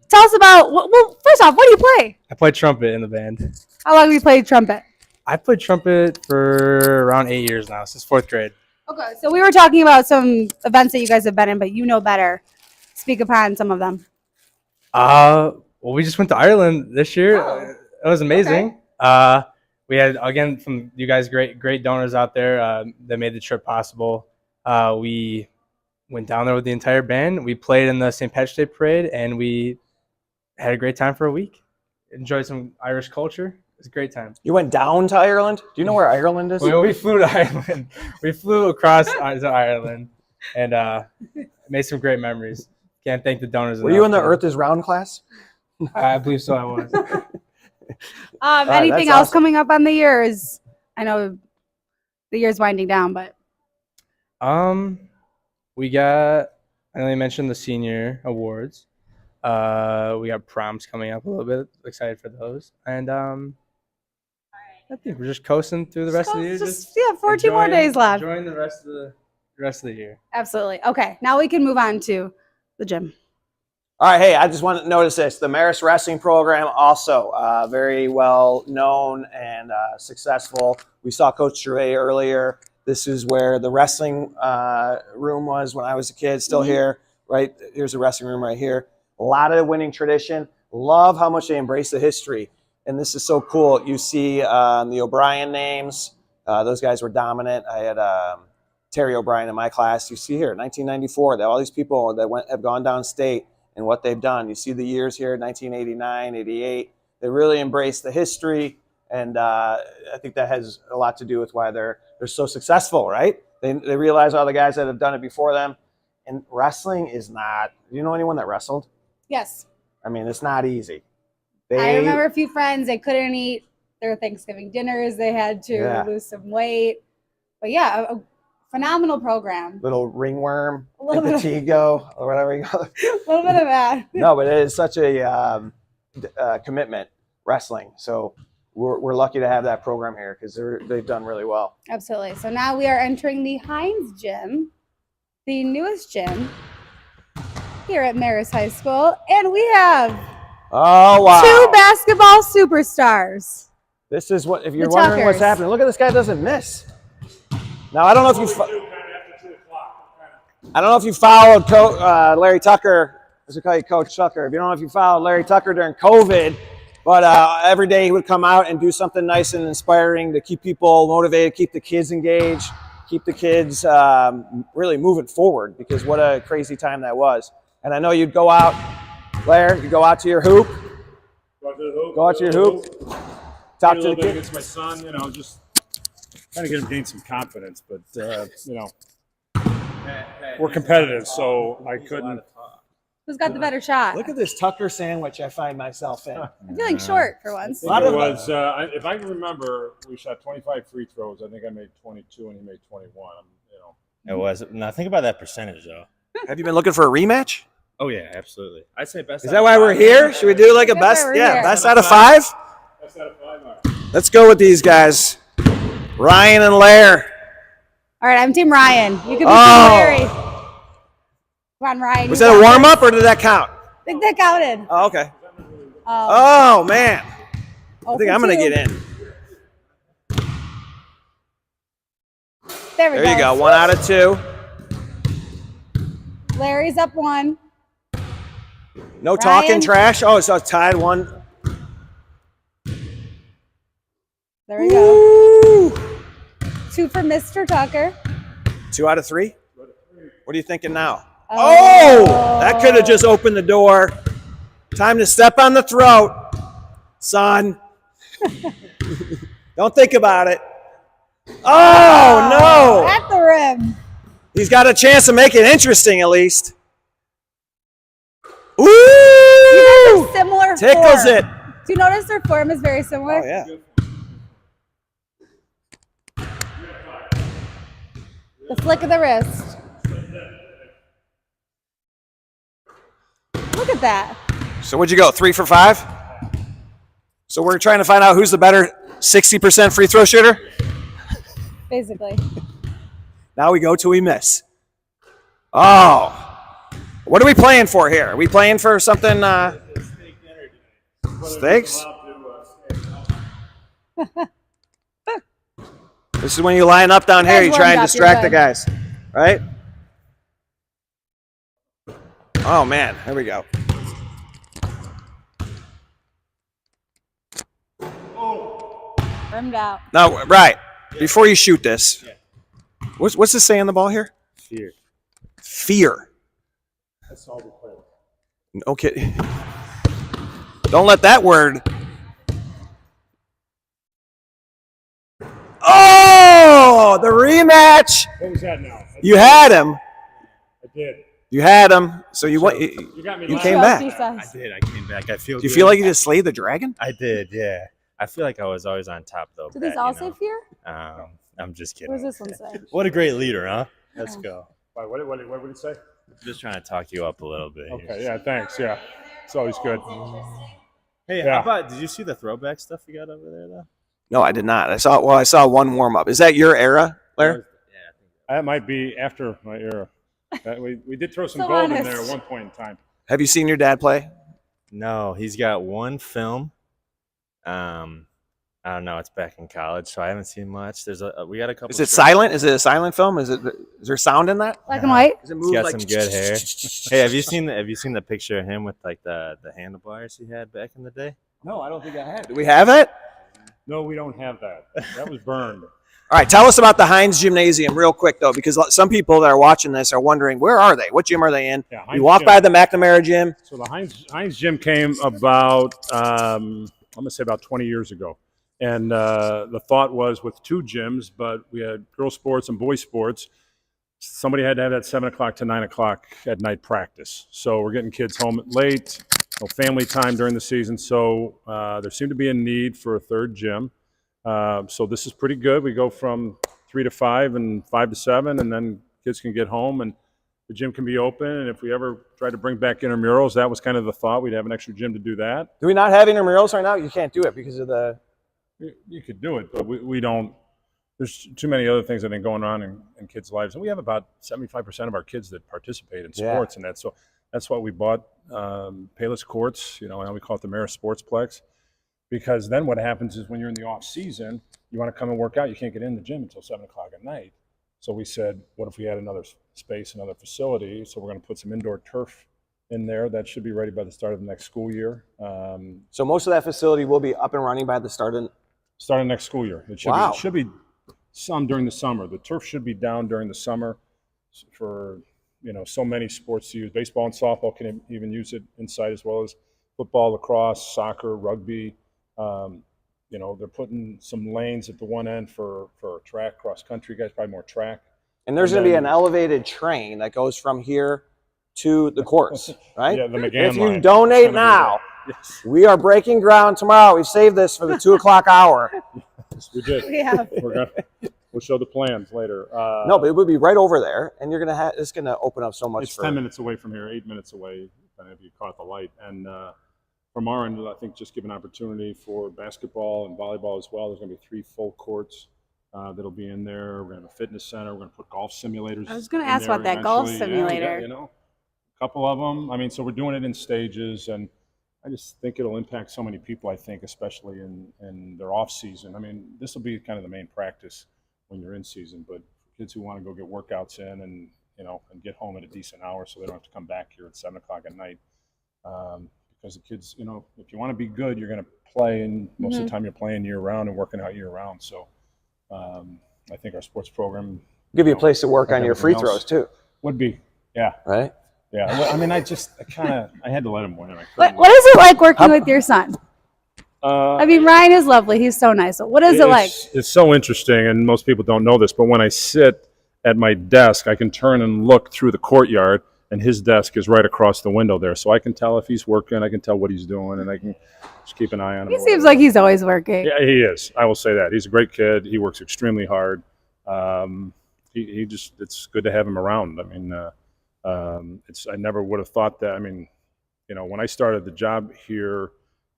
tell us about. Well, first off, what do you play? I play trumpet in the band. How long have you played trumpet? I played trumpet for around 8 years now, since 4th grade. Okay, so we were talking about some events that you guys have been in, but you know better. Speak upon some of them. Well, we just went to Ireland this year. It was amazing. We had, again, from you guys, great donors out there that made the trip possible. We went down there with the entire band. We played in the St. Patrick's Day parade, and we had a great time for a week. Enjoyed some Irish culture. It was a great time. You went down to Ireland? Do you know where Ireland is? We flew to Ireland. We flew across to Ireland and made some great memories. Can't thank the donors. Were you in the Earth is Round class? I believe so. I was. Anything that's else awesome. coming up on the years? I know the year's winding down, but We got. I know you mentioned the senior awards. We got proms coming up a little bit. Excited for those, and I think we're just coasting through the rest of the year. just 14 more days left. Enjoying the rest of the year. Absolutely. Okay, now we can move on to the gym. All right, hey, I just want to notice this. The Marist Wrestling Program also very well known and successful. We saw Coach Gervais earlier. This is where the wrestling room was when I was a kid, still here, right? Here's the wrestling room right here. A lot of winning tradition. Love how much they embrace the history. And this is so cool. You see the O'Brien names. Those guys were dominant. I had Terry O'Brien in my class. You see here, 1994, that all these people that have gone downstate and what they've done. You see the years here, 1989, 88. They really embrace the history, and I think that has a lot to do with why they're so successful, right? They realize all the guys that have done it before them, and wrestling is not. Do you know anyone that wrestled? Yes. I mean, it's not easy. I remember a few friends, they couldn't eat their Thanksgiving dinners. They had to lose some weight. But yeah, a phenomenal program. Little ringworm, A little bit of- impetigo, or whatever you call it. A little bit of that. No, but it is such a commitment, wrestling. So we're lucky to have that program here because they've done really well. Absolutely. So now we are entering the Heinz gym, the newest gym. here at Marist High School, and we have Oh, wow. 2 basketball superstars. This is what, if you're The wondering what's Tuckers. happening, look at this guy doesn't miss. Now, I don't know if you followed Larry Tucker. As we call you Coach Tucker. If you don't know if you followed Larry Tucker during COVID, but every day he would come out and do something nice and inspiring to keep people motivated, keep the kids engaged, keep the kids really moving forward, because what a crazy time that was. And I know you'd go out, Larry, you go out to your hoop. Go out to your hoop. Talk to the kids. Against my son, just trying to get him gain some confidence, but we're competitive, so I couldn't. Who's got the better shot? Look at this Tucker sandwich I find myself in. I'm feeling short for once. It was, if I can remember, we shot 25 free throws. I think I made 22 and he made 21. It was. Now think about that percentage, though. Have you been looking for a rematch? Oh yeah, absolutely. I'd say best. Is that why we're here? Should we do like a best? Yeah, best out of 5? Best out of 5. All right. Let's go with these guys. Ryan and Lair. All right, I'm Team Ryan. You can be Team Larry. Come on, Ryan. Was that a warm up or did that count? I think that counted. Oh, okay. Oh man. I think I'm gonna get in. There we go. There you go. 1 out of 2. Larry's up 1. No talking trash. Oh, so it's tied 1. There we go. 2 for Mr. Tucker. 2 out of 3. What are you thinking now? Oh, that could have just opened the door. Time to step on the throat, son. Don't think about it. Oh, no. At the rim. He's got a chance to make it interesting, at least. Ooh! You guys have similar Tickles form. it. Do you notice their form is very similar? Oh, yeah. The flick of the wrist. Look at that. So what'd you go, 3 for 5? So we're trying to find out who's the better 60% free throw shooter? Basically. Now we go till we miss. Oh. What are we playing for here? Are we playing for something? Steaks? This is when you line up down here, you try and distract the guys, right? Oh man, here we go. Rimmed out. No, right. Before you shoot this, what's this say on the ball here? Fear. Fear. That's all we play with. Okay. Don't let that word. Oh, the rematch. What was that now? You had him. I did. You had him. So you got me you last came time. back. I did. I came back. I feel. Do you good. feel like you just slayed the dragon? I did. Yeah. I feel like I was always on top though. Do these all say fear? I'm just kidding. What does this one say? What a great leader, huh? Let's go. Why, what would it say? Just trying to talk you up a little bit. Okay, yeah, thanks. Yeah, it's always good. Hey, Yeah. how about? Did you see the throwback stuff you got over there though? No, I did not. I saw one warm up. Is that your era, Larry? That might be after my era. We did throw some So gold in honest. there at one point in time. Have you seen your dad play? No, he's got one film. I don't know. It's back in college, so I haven't seen much. We got a couple. Is it silent? Is it a silent film? Is there sound in that? Black and white? Does it He's move got like some good hair. Hey, have you seen the picture of him with like the handlebars he had back in the day? No, I don't think I have. Do we have it? No, we don't have that. That was burned. All right, tell us about the Heinz Gymnasium real quick, though, because some people that are watching this are wondering, where are they? What gym are they in? Yeah, You Heinz walk Gym. by the McNamara gym. So the Heinz Gym came about, I'm going to say about 20 years ago. And the thought was with 2 gyms, but we had girls sports and boys sports, somebody had to have that 7 o'clock to 9 o'clock at night practice. So we're getting kids home late, no family time during the season. So there seemed to be a need for a 3rd gym. So this is pretty good. We go from 3 to 5 and 5 to 7, and then kids can get home and the gym can be open. And if we ever try to bring back intramurals, that was kind of the thought. We'd have an extra gym to do that. Do we not have intramurals right now? You can't do it because of the... You could do it, but we don't. There's too many other things I think going on in kids' lives, and we have about 75% of our kids that participate in sports and that. So That's why we bought Payless Courts, and we call it the Marist Sportsplex, because then what happens is when you're in the off season, you want to come and work out, you can't get in the gym until 7 o'clock at night. So we said, what if we had another space, another facility? So we're going to put some indoor turf in there. That should be ready by the start of the next school year. So most of that facility will be up and running by the start of next school year. It should be some during the summer. The turf should be down during the summer for so many sports to use. Baseball and softball can even use it inside, as well as football, lacrosse, soccer, rugby. They're putting some lanes at the one end for track, cross country guys, probably more track. And there's going to be an elevated train that goes from here to the course, right? Yeah, the McGann If you line. donate now, yes. we are breaking ground tomorrow. We've saved this for the 2 o'clock hour. Yes, we did. We have. We'll show the plans later. No, but it would be right over there, and you're gonna it's gonna open up so much. It's 10 minutes away from here, 8 minutes away, if you caught the light. And from our end, I think just give an opportunity for basketball and volleyball as well. There's going to be 3 full courts that'll be in there. We're going to have a fitness center. We're going to put golf simulators. I was going to ask about that golf simulator. Yeah, a couple of them. I mean, so we're doing it in stages, and I just think it'll impact so many people, I think, especially in their off season. I mean, this will be kind of the main practice when you're in season, but kids who want to go get workouts in and get home at a decent hour so they don't have to come back here at 7 o'clock at night. Because the kids, if you want to be good, you're going to play, and most of the time you're playing year round and working out year round. So I think our sports program give you a place to work on your free throws too. Would be, yeah, right, yeah. Well, I mean, I had to let him win. What is it like working with your son? I mean, Ryan is lovely. He's so nice. What is it like? It's so interesting, and most people don't know this, but when I sit at my desk, I can turn and look through the courtyard, and his desk is right across the window there. So I can tell if he's working, I can tell what he's doing, and I can just keep an eye on him. He seems like he's always working. Yeah, he is. I will say that. He's a great kid. He works extremely hard. It's good to have him around. I mean, I never would have thought that. I mean, when I started the job here,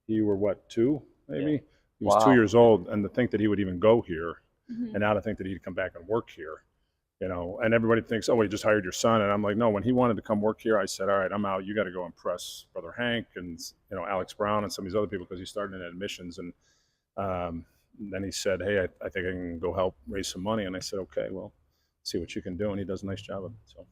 you were 2 maybe? Yeah. He was 2 years old, and to think that he would even go here, and now to think that he'd come back and work here, and everybody thinks, oh, well, you just hired your son. And I'm like, no, when he wanted to come work here, I said, all right, I'm out. You got to go impress Brother Hank and, Alex Brown and some of these other people, because he started in admissions. And then he said, hey, I think I can go help raise some money. And I said, okay, well, see what you can do. And he does a nice job of it. So.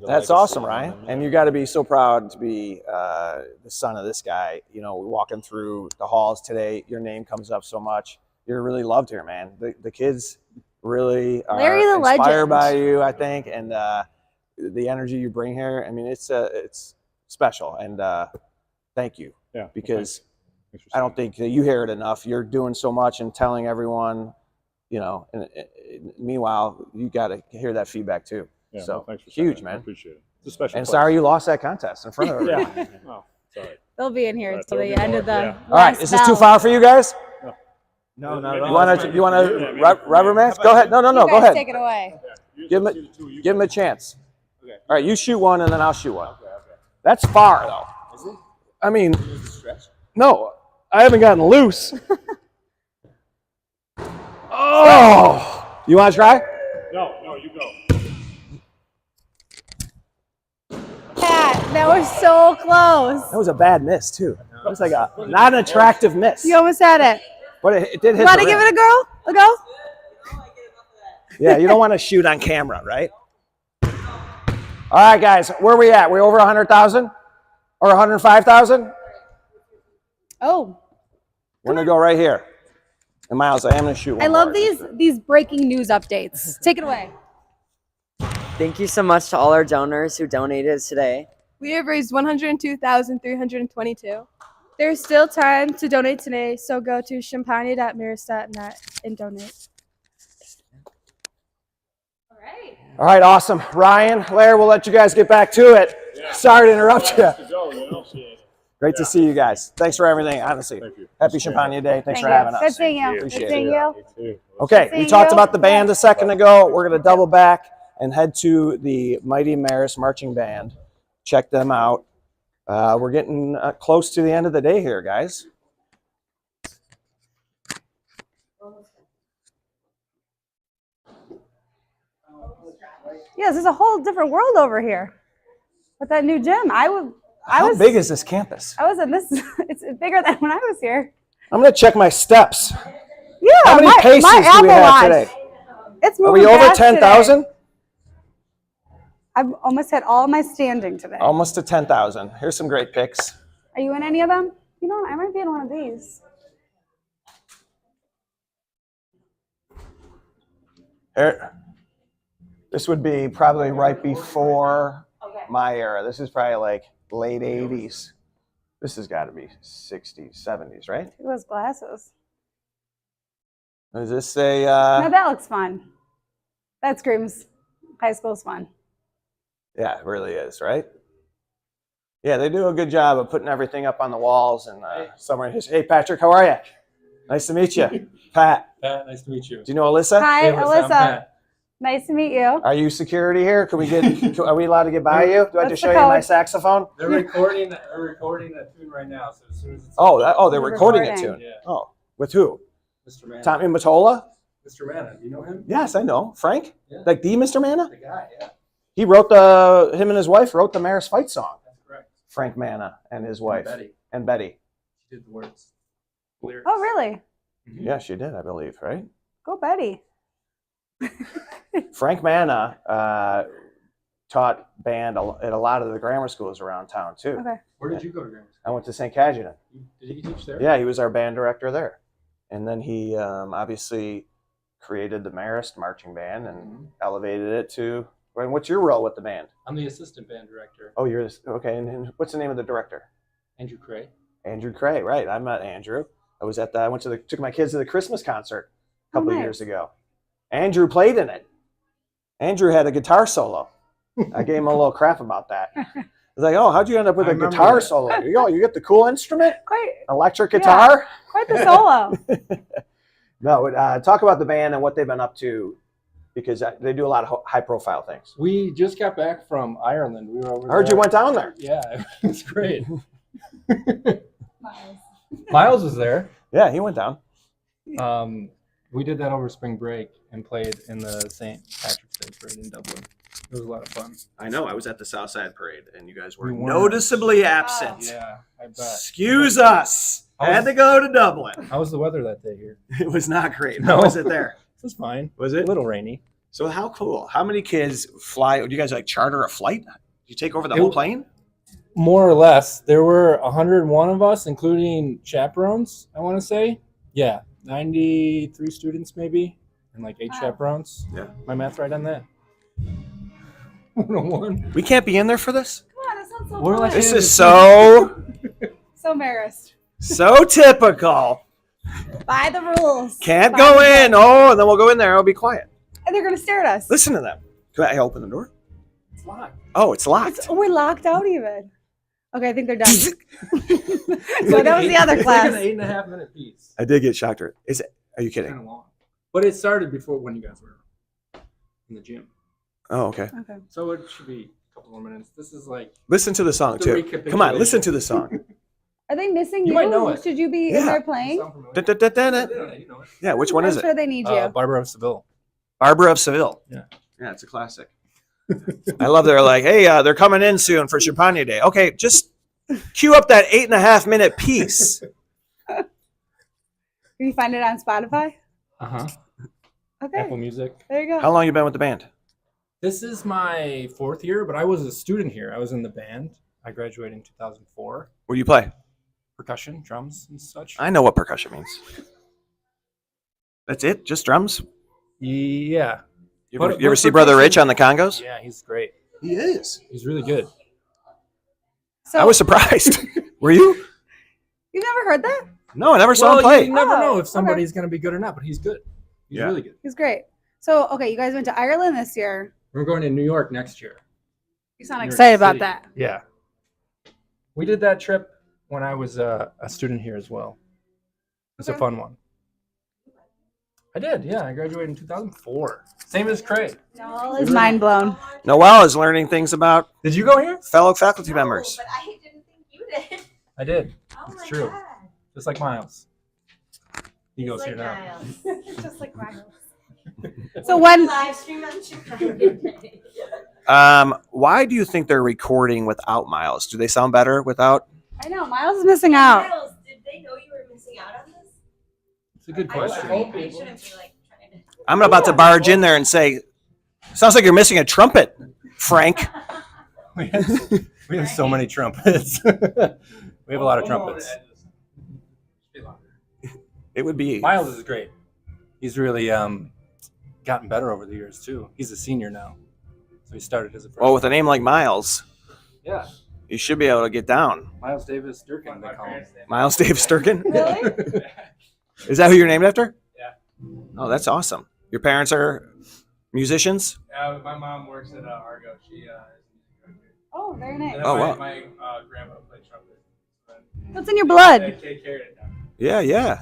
That's awesome, Ryan. And you got to be so proud to be the son of this guy. Walking through the halls today, your name comes up so much. You're really loved here, man. The kids really are inspired by you, I think, and the energy you bring here. I mean, it's special, and thank you. Yeah, because I don't think that you hear it enough. You're doing so much and telling everyone, and meanwhile, you got to hear that feedback too. Yeah, so thanks for huge, that. man. I appreciate it. It's a special and place. Sorry you lost that contest in front of everyone. Yeah. Oh, sorry. They'll be in here until the end of the. Yeah. All right, is this too far for you guys? No, not at all. You want to rubber match? Go ahead. No, go ahead. Take it away. Give him a chance. Okay. All right, you shoot one and then I'll shoot one. Okay. That's far though. Is it? I mean, no, I haven't gotten loose. Oh, you want to try? No, you go. Pat, that was so close. That was a bad miss too. It was like not an attractive miss. You almost had it. But it did hit. You want to give it a go? Yeah, you don't want to shoot on camera, right? All right, guys, where are we at? We over 100,000 or 105,000? Oh. We're gonna go right here. And Miles, I am gonna shoot one. I love more. these breaking news updates. Take it away. Thank you so much to all our donors who donated today. We have raised $102,322. There's still time to donate today, so go to champagnat.marist.net and donate. All right, awesome. Ryan, Lair, we'll let you guys get back to it. Yeah. Sorry to interrupt you. Great to see you guys. Thanks for everything, honestly. Thank you. Happy Champagne Day. Thanks for having us. Good seeing you. Appreciate Good seeing you. Okay, we talked about the band a second ago. We're going to double back and head to the Mighty Marist Marching Band. Check them out. We're getting close to the end of the day here, guys. Yes, there's a whole different world over here. With that new gym, How big is this campus? I was in this. It's bigger than when I was here. I'm gonna check my steps. Yeah, How many paces do we Apple have Watch. today? It's Are moving we over fast today. 10,000? I've almost hit all my standing today. Almost to 10,000. Here's some great pics. Are you in any of them? You know, I might be in one of these. Here, this would be probably right before my era. This is probably like late 80s. This has got to be 60s, 70s, right? Look at those glasses. Is this a... No, that looks fun. That screams high school's fun. Yeah, it really is, right? Yeah, they do a good job of putting everything up on the walls and somewhere in history. Hey, Patrick, how are you? Nice to meet you. Pat. Pat, nice to meet you. Do you know Alyssa? Hi, Hey, Alyssa, I'm Alyssa. Pat. Nice to meet you. Are you security here? Can we get? Are we allowed to get by you? Do I have to What's show the you my code? saxophone? They're recording that tune right now, so as soon as it's They're recording it too. Yeah. Oh, with who? Mr. Manna. Tommy Mottola? Mr. Manna, do you know him? Yes, I know. Frank? Yeah. Like the Mr. Manna? The guy, yeah. He wrote him and his wife wrote the Maris Fight song. That's correct. Frank Manna and his wife. And Betty. And Betty. She did the words. Lyrics. Oh, really? Yeah, she did, I believe, right? Go Betty. Frank Manna taught band at a lot of the grammar schools around town, too. Okay. Where did you go to grammar school? I went to St. Cajetan. Did he teach there? Yeah, he was our band director there. And then he obviously created the Marist marching band and elevated it to... And what's your role with the band? I'm the assistant band director. Oh, you're... Okay, and what's the name of the director? Andrew Cray. Andrew Cray, right. I met Andrew. I took my kids to the Christmas concert a couple of years ago. Andrew played in it. Andrew had a guitar solo. I gave him a little crap about that. I was like, oh, how'd you end up with a guitar solo? You get the cool instrument? Electric guitar? Quite the solo. No, talk about the band and what they've been up to, because they do a lot of high-profile things. We just got back from Ireland. We were over I heard you went down there. Yeah, it's great. Miles was there. Yeah, he went down. We did that over spring break and played in the St. Patrick's Day parade in Dublin. It was a lot of fun. I know. I was at the Southside Parade, and you guys were We weren't. noticeably absent. Yeah, I bet. Excuse us. Had to go to Dublin. How was the weather that day here? It was not great. No. How was it there? It was fine. Was it? A little rainy. So how cool. How many kids fly? Do you guys like charter a flight? Do you take over the whole plane? More or less. There were 101 of us, including chaperones, I want to say. Yeah, 93 students maybe, and like 8 chaperones. Yeah. My math right on that? 101. We can't be in there for this? Come on, that sounds so We're fun. like- This is so Marist. typical. By the rules. Can't By go the in. rules. Oh, and then we'll go in there. I'll be quiet. And they're going to stare at us. Listen to them. Can I open the door? It's locked. Oh, it's locked. Oh, we're locked out even. Okay, I think they're done. So that was the other class. It's like an 8.5 minute piece. I did get shocked. Are you Kind kidding? of long. But it started before when you guys were in the gym. Oh, okay. Okay. So it should be a couple more minutes. This is like Listen to the song, the too. recapitulation. Come on, listen to the song. Are they missing You you? might know it. Should you be in Yeah. there playing? Da-da-da-da-da. Yeah, which one I'm is sure it? they need you. Barbara of Seville. Barbara of Seville. Yeah. Yeah, it's a classic. I love they're like, hey, they're coming in soon for Champagnat Day. Okay, just cue up that 8.5 minute piece. Can you find it on Spotify? Uh-huh. Okay. Apple Music. There you go. How long you been with the band? This is my 4th year, but I was a student here. I was in the band. I graduated in 2004. What do you play? Percussion, drums, and such. I know what percussion means. That's it? Just drums? Yeah. You ever see Brother Rich on the congos? Yeah, he's great. He is. He's really good. So, I was surprised. Were you? You've never heard that? No, I never saw him Well, play. you never know if okay. somebody's going to be good or not, but he's good. He's Yeah. really good. He's great. So, okay, you guys went to Ireland this year. We're going to New York next year. You sound New York excited about City. that. Yeah. We did that trip when I was a student here as well. It's a fun one. I did, yeah. I graduated in 2004. Same as Craig. Noel is mind blown. Noelle is learning things about Did you go here? fellow faculty members. But I didn't think you did. I did. Oh It's my true. God. Just like Miles. He goes Like here now. Niles. Just like Miles. So when Live stream on Chicago. Why do you think they're recording without Miles? Do they sound better without? I know Miles is missing out. Miles, did they know you were missing out on this? It's a good question. I shouldn't be like trying to. I'm about to barge in there and say, sounds like you're missing a trumpet, Frank. We have so many trumpets. We have a lot of trumpets. It would be. Miles is great. He's really gotten better over the years too. He's a senior now, so he started as a freshman. Well, with a name like Miles, Yeah, you should be able to get down. Miles Davis Durkin, they call him. Miles Davis Durkin? Really? Is that who you're named after? Yeah. Oh, that's awesome. Your parents are musicians? My mom works at Argo. She is a music director. Oh, very nice. Oh, wow. My grandma played trumpet. What's in your blood? They carried it down. Yeah.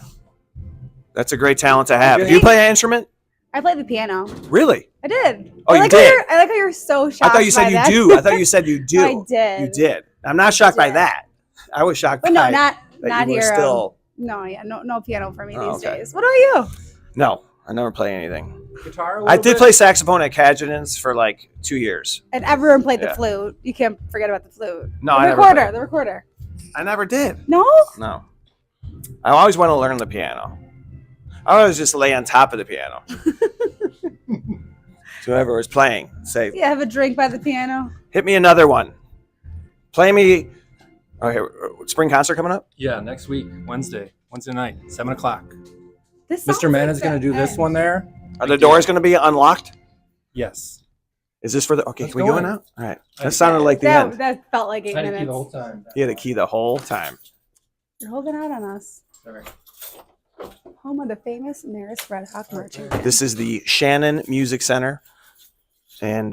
That's a great talent to have. Do you play an instrument? I played the piano. Really? I did. Oh, I you like did? I like how you're so shocked. I thought you said by you that. do. I thought you said you do. I did. You did. I'm not shocked by that. I was shocked But by no, not that you were here. still. No piano for me Oh, these okay. days. What about you? No, I never play anything. Guitar. I did play saxophone at Cadgenan's for like 2 years. And everyone played the Yeah. flute. You can't forget about the flute. No, the I never recorder. played. The recorder. I never did. No. No. I always want to learn the piano. I always just lay on top of the piano. So whoever was playing, say, Yeah, have a drink by the piano. hit me another one. Play me. Okay, spring concert coming up? Yeah, next week, Wednesday night, 7:00. This Mr. Man is going to do this one there. Are the doors going to be unlocked? Yes. Is this for the? Okay, Let's can we go go in. in now? All right. That sounded like the end. That felt like 8 minutes. time. He had a key the whole time. You're holding out on us. Sorry. Home of the famous Maris Red Hawk marching band. This is the Shannon Music Center, and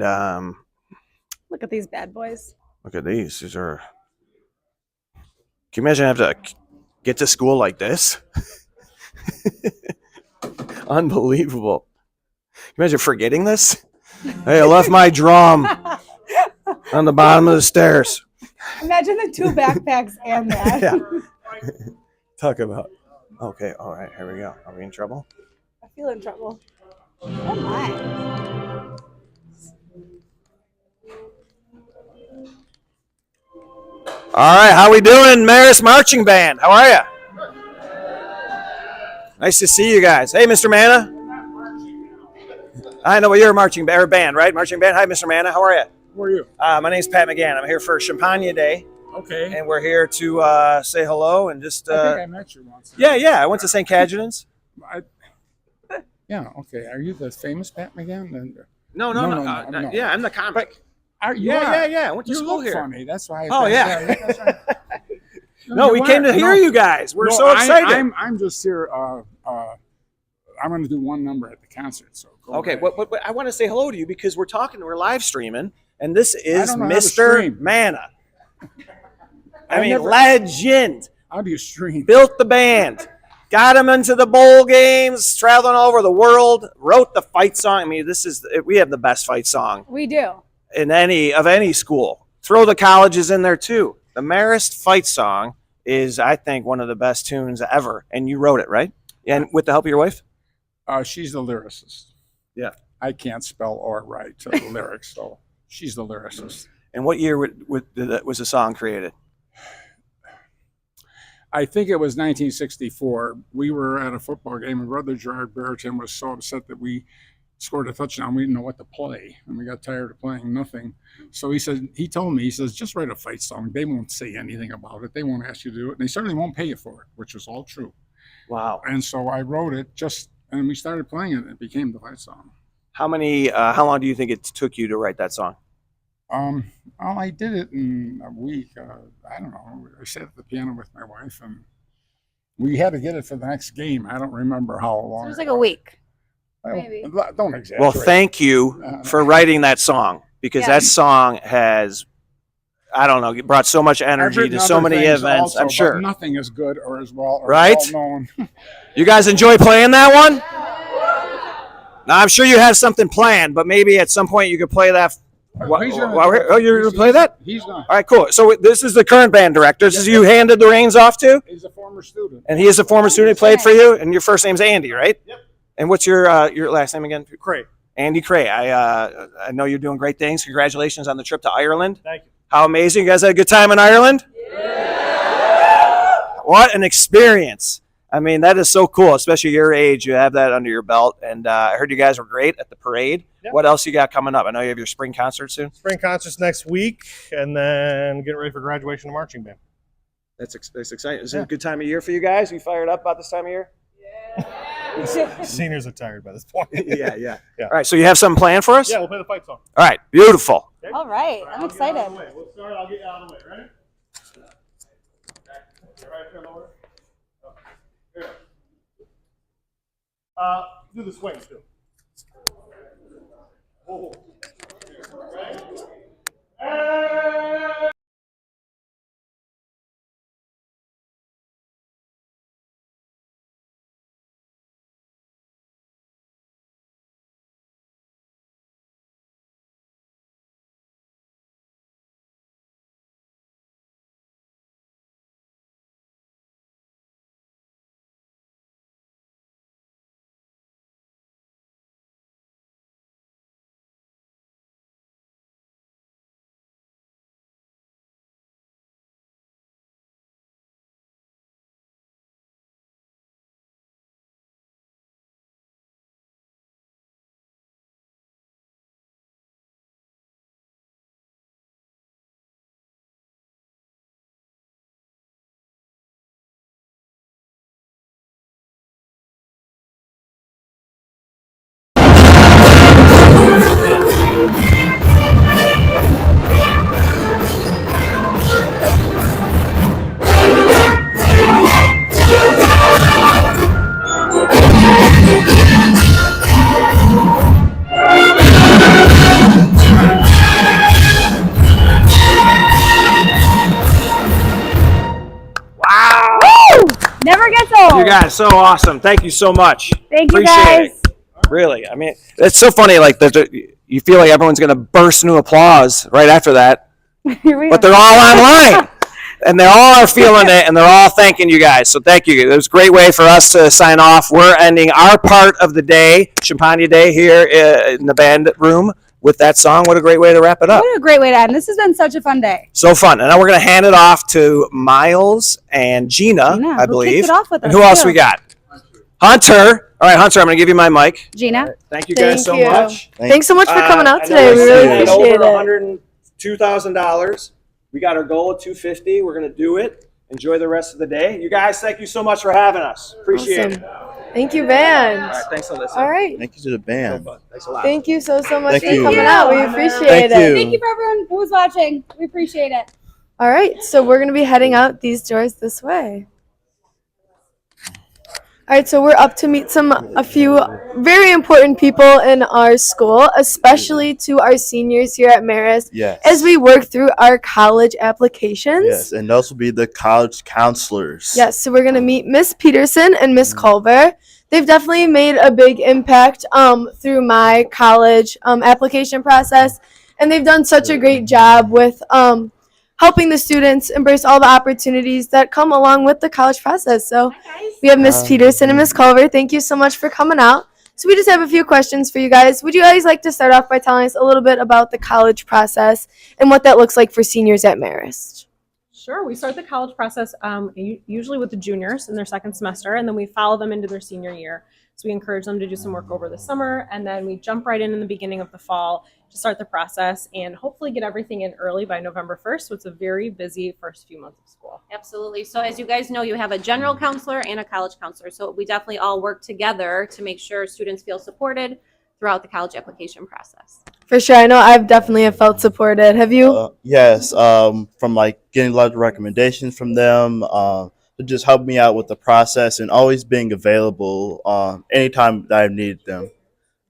Look at these bad boys. look at these. These are. Can you imagine having to get to school like this? Unbelievable. Can you imagine forgetting this? Hey, I left my drum on the bottom of the stairs. Imagine the 2 backpacks and that. Yeah. Talk about. Okay, all right, here we go. Are we in trouble? I feel in trouble. Oh my. All right, how we doing, Maris Marching Band? How are you? Nice to see you guys. Hey, Mr. Manna. I know you're a marching band, or band, right? Marching band. Hi, Mr. Manna. How are you? Who are you? My name's Pat McGann. I'm here for Champagnat Day. Okay. And we're here to say hello and just. I think I met you once. Yeah. I went to St. Cadgenan's. Yeah. Okay. Are you the famous Pat McGann? No. No. Yeah, I'm the comic. Are you? Yeah. I went to You school look here. funny. That's why. Oh, yeah. That's right. No, we came to hear you guys. We're so excited. I'm just here. I'm going to do one number at the concert. So go Okay, ahead. but I want to say hello to you because we're live streaming, and this is don't know how to Mr. stream. Manna. I mean, never- legend. How do you stream? Built the band, got him into the bowl games, traveling all over the world, wrote the fight song. I mean, we have the best fight song We do. in any school. Throw the colleges in there too. The Marist fight song is, I think, one of the best tunes ever, and you wrote it, right? And with the help of your wife? She's the lyricist. Yeah. I can't spell or write the lyrics, so she's the lyricist. And what year was the song created? I think it was 1964. We were at a football game, and Brother Gerard Barrington was so upset that we scored a touchdown. We didn't know what to play, and we got tired of playing nothing. So he told me, just write a fight song. They won't say anything about it. They won't ask you to do it, and they certainly won't pay you for it, which was all true. Wow. And so I wrote it and we started playing it. It became the fight song. How long do you think it took you to write that song? I did it in a week. I don't know. I sat at the piano with my wife, and we had to get it for the next game. I don't remember how long. It was like a week. Well, maybe. Don't exaggerate. Well, thank you for writing that song because that song has, I don't know, brought so much energy to so many events. Also, I'm sure. but nothing as good or as well or Right? well known. You guys enjoy playing that one? Now, I'm sure you have something planned, but maybe at some point you could play that. You're going to play that? He's going. All right, cool. So this is the current band director. This is you handed the reins off to? He's a former student. And he is a former student. He played for you, and your first name's Andy, right? Yep. And what's your last name again? Craig. Andy Cray, I know you're doing great things. Congratulations on the trip to Ireland. Thank you. How amazing. You guys had a good time in Ireland? Yeah. What an experience. I mean, that is so cool, especially your age. You have that under your belt. And I heard you guys were great at the parade. Yep. What else you got coming up? I know you have your spring concert soon. Spring concerts next week, and then getting ready for graduation of marching band. That's exciting. Is it a good time of year for you guys? You fired up about this time of year? Yeah. Seniors are tired by this point. Yeah. All right, so you have something planned for us? Yeah, we'll play the fight song. All right, beautiful. Okay. All right, I'm excited. We'll start. I'll get you out of the way. Ready? Right here, lower. Okay. Here. Do the swing too. Oh. Ready? Never gets old. You guys, so awesome. Thank you so much. Thank you, Appreciate guys. it. Really, I mean, it's so funny. Like you feel like everyone's gonna burst into applause right after that, but they're all online, and they all are feeling it, and they're all thanking you guys. So thank you. It was a great way for us to sign off. We're ending our part of the day, Champagnat Day, here in the band room with that song. What a great way to wrap it up. What a great way to end. This has been such a fun day. So fun. And now we're going to hand it off to Miles and Gina, I who believe. kicked it off with and us, who else too. we got? Hunter. All right, Hunter, I'm going to give you my mic. Gina. Thank you guys so much. Thanks so much for coming out I know today. We really had appreciate over it. $102,000. We got our goal of $250. We're going to do it. Enjoy the rest of the day. You guys, thank you so much for having us. Appreciate it. Thank you, band. All right, thanks, Alyssa. All right. Thank you to the band. Thanks a lot. Thank you so much Thank for you. coming out. We appreciate Thank it. you. Thank you for everyone who's watching. We appreciate it. All right, so we're going to be heading out these doors this way. All right, so we're up to meet a few very important people in our school, especially to our seniors here at Marist, Yes. as we work through our college applications. Yes, and those will be the college counselors. Yes, so we're going to meet Miss Peterson and Miss Culver. They've definitely made a big impact through my college application process, and they've done such a great job with helping the students embrace all the opportunities that come along with the college process. So we have Miss Peterson and Miss Culver. Thank you so much for coming out. So we just have a few questions for you guys. Would you guys like to start off by telling us a little bit about the college process and what that looks like for seniors at Marist? Sure. We start the college process usually with the juniors in their second semester, and then we follow them into their senior year. So we encourage them to do some work over the summer, and then we jump right in the beginning of the fall to start the process and hopefully get everything in early by November 1st. So it's a very busy first few months of school. Absolutely. So as you guys know, you have a general counselor and a college counselor. So we definitely all work together to make sure students feel supported throughout the college application process. For sure. I know I've definitely have felt supported. Have you? Yes, from like getting a lot of recommendations from them to just help me out with the process and always being available anytime that I've needed them.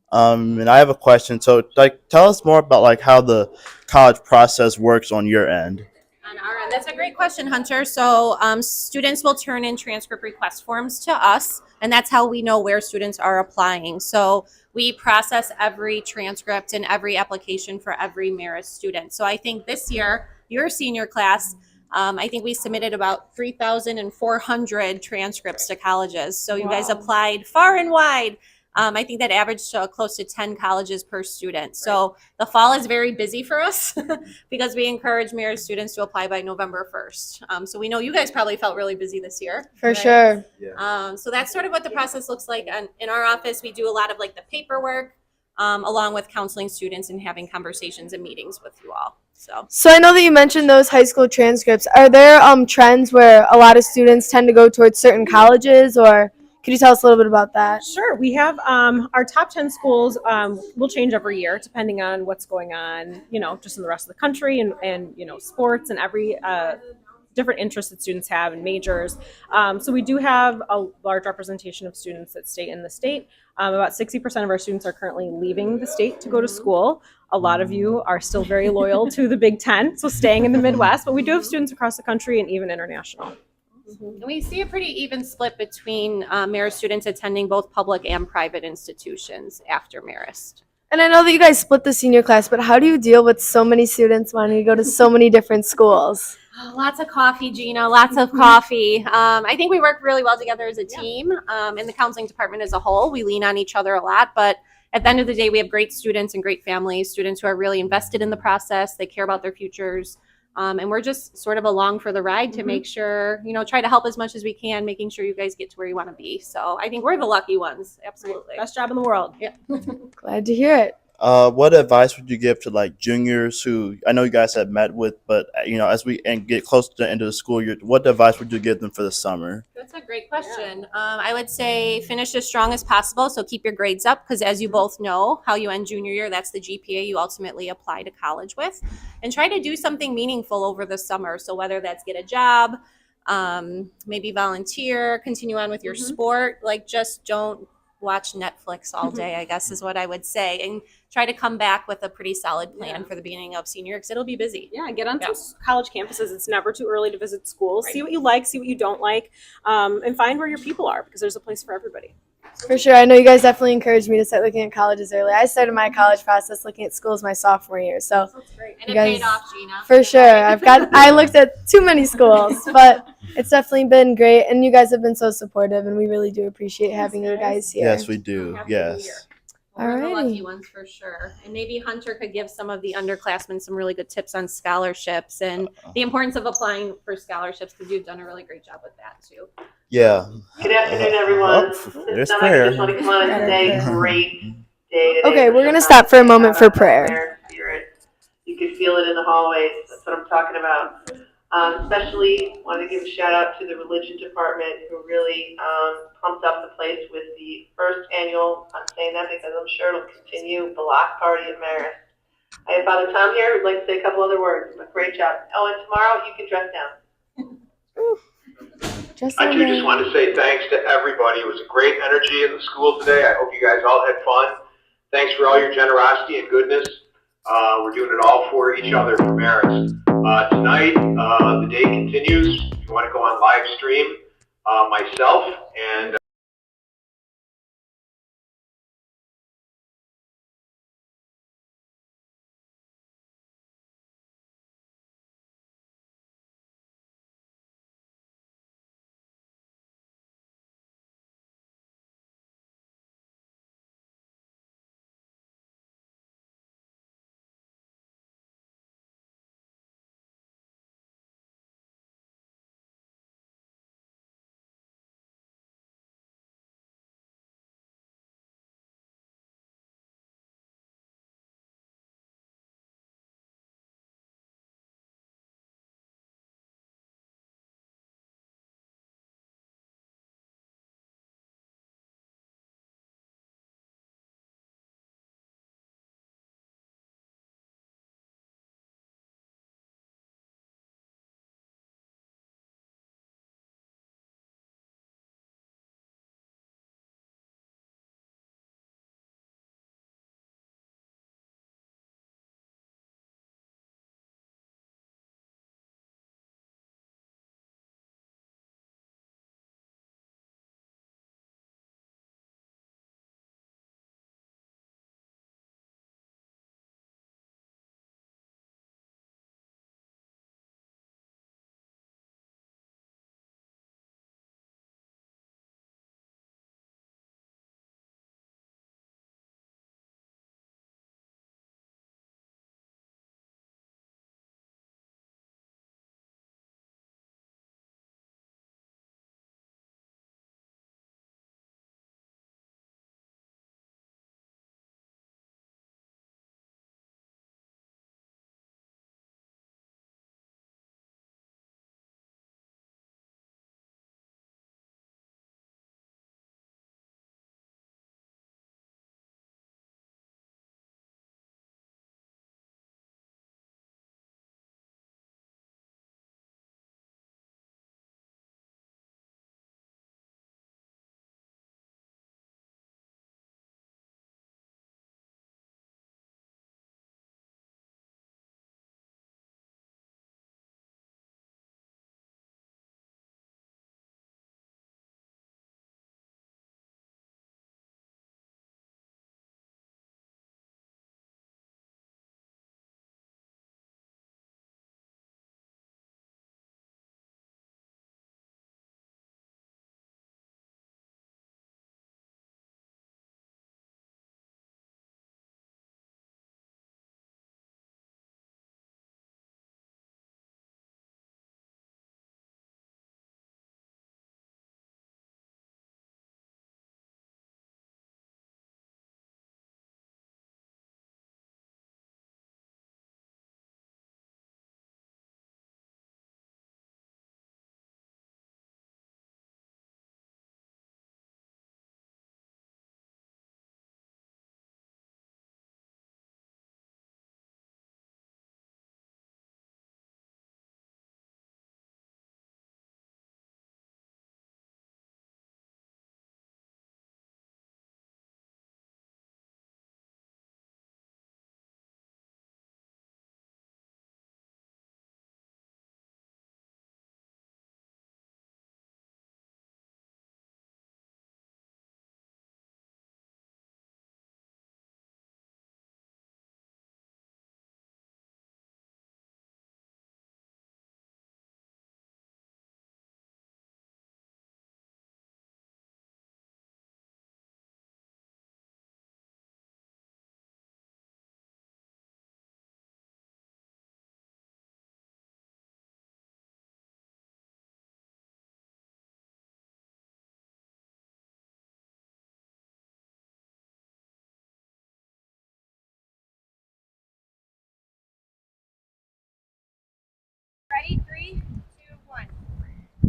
And I have a question. So, like, tell us more about like how the college process works on your end. On our end, that's a great question, Hunter. So students will turn in transcript request forms to us, and that's how we know where students are applying. So we process every transcript and every application for every Marist student. So I think this year, your senior class, I think we submitted about 3,400 transcripts to colleges. So you guys applied far and wide. I think that averaged close to 10 colleges per student. So the fall is very busy for us because we encourage Marist students to apply by November 1st. So we know you guys probably felt really busy this year. For sure. So that's sort of what the process looks like. And in our office, we do a lot of like the paperwork, along with counseling students and having conversations and meetings with you all. So I know that you mentioned those high school transcripts. Are there trends where a lot of students tend to go towards certain colleges, or could you tell us a little bit about that? Sure. We have our top 10 schools will change every year depending on what's going on, just in the rest of the country and sports and every different interests that students have and majors. So we do have a large representation of students that stay in the state. About 60% of our students are currently leaving the state to go to school. A lot of you are still very loyal to the Big Ten, so staying in the Midwest, but we do have students across the country and even international. And we see a pretty even split between Marist students attending both public and private institutions after Marist. And I know that you guys split the senior class, but how do you deal with so many students wanting to go to so many different schools? Oh, lots of coffee, Gina, lots of coffee. I think we work really well together as a team, and the counseling department as a whole. We lean on each other a lot, but at the end of the day, we have great students and great families, students who are really invested in the process. They care about their futures. And we're just sort of along for the ride to make sure, try to help as much as we can, making sure you guys get to where you want to be. So I think we're the lucky ones. Absolutely. Best job in the world. Yeah. Glad to hear it. What advice would you give to like juniors who I know you guys have met with, but as we get close to the end of the school year, what advice would you give them for the summer? That's a great question. I would say finish as strong as possible. So keep your grades up because as you both know, how you end junior year, that's the GPA you ultimately apply to college with. And try to do something meaningful over the summer. So whether that's get a job, maybe volunteer, continue on with your sport, like just don't watch Netflix all day, I guess is what I would say. And try to come back with a pretty solid plan for the beginning of senior year because it'll be busy. Yeah, get on some college campuses. It's never too early to visit schools. See what you like, see what you don't like, and find where your people are because there's a place for everybody. For sure. I know you guys definitely encouraged me to start looking at colleges early. I started my college process looking at schools my sophomore year. So And it paid off, Gina. For sure. I looked at too many schools, but it's definitely been great. And you guys have been so supportive, and we really do appreciate having you guys here. Yes, we do. Yes. We're the lucky ones for sure. And maybe Hunter could give some of the underclassmen some really good tips on scholarships and the importance of applying for scholarships because you've done a really great job with that too. Yeah. Good afternoon, everyone. There's I prayer. just want to come on and say great day today. Okay, we're going to stop for a moment for prayer. Spirit. You can feel it in the hallways. That's what I'm talking about. Especially want to give a shout out to the religion department who really pumped up the place with the first annual, I'm saying that because I'm sure it'll continue, block party at Marist. I have Father Tom here who'd like to say a couple other words, but great job. Oh, and tomorrow you can dress down. I too just want to say thanks to everybody. It was a great energy in the school today. I hope you guys all had fun. Thanks for all your generosity and goodness. We're doing it all for each other for Marist. Tonight, the day continues. If you want to go on live stream, myself and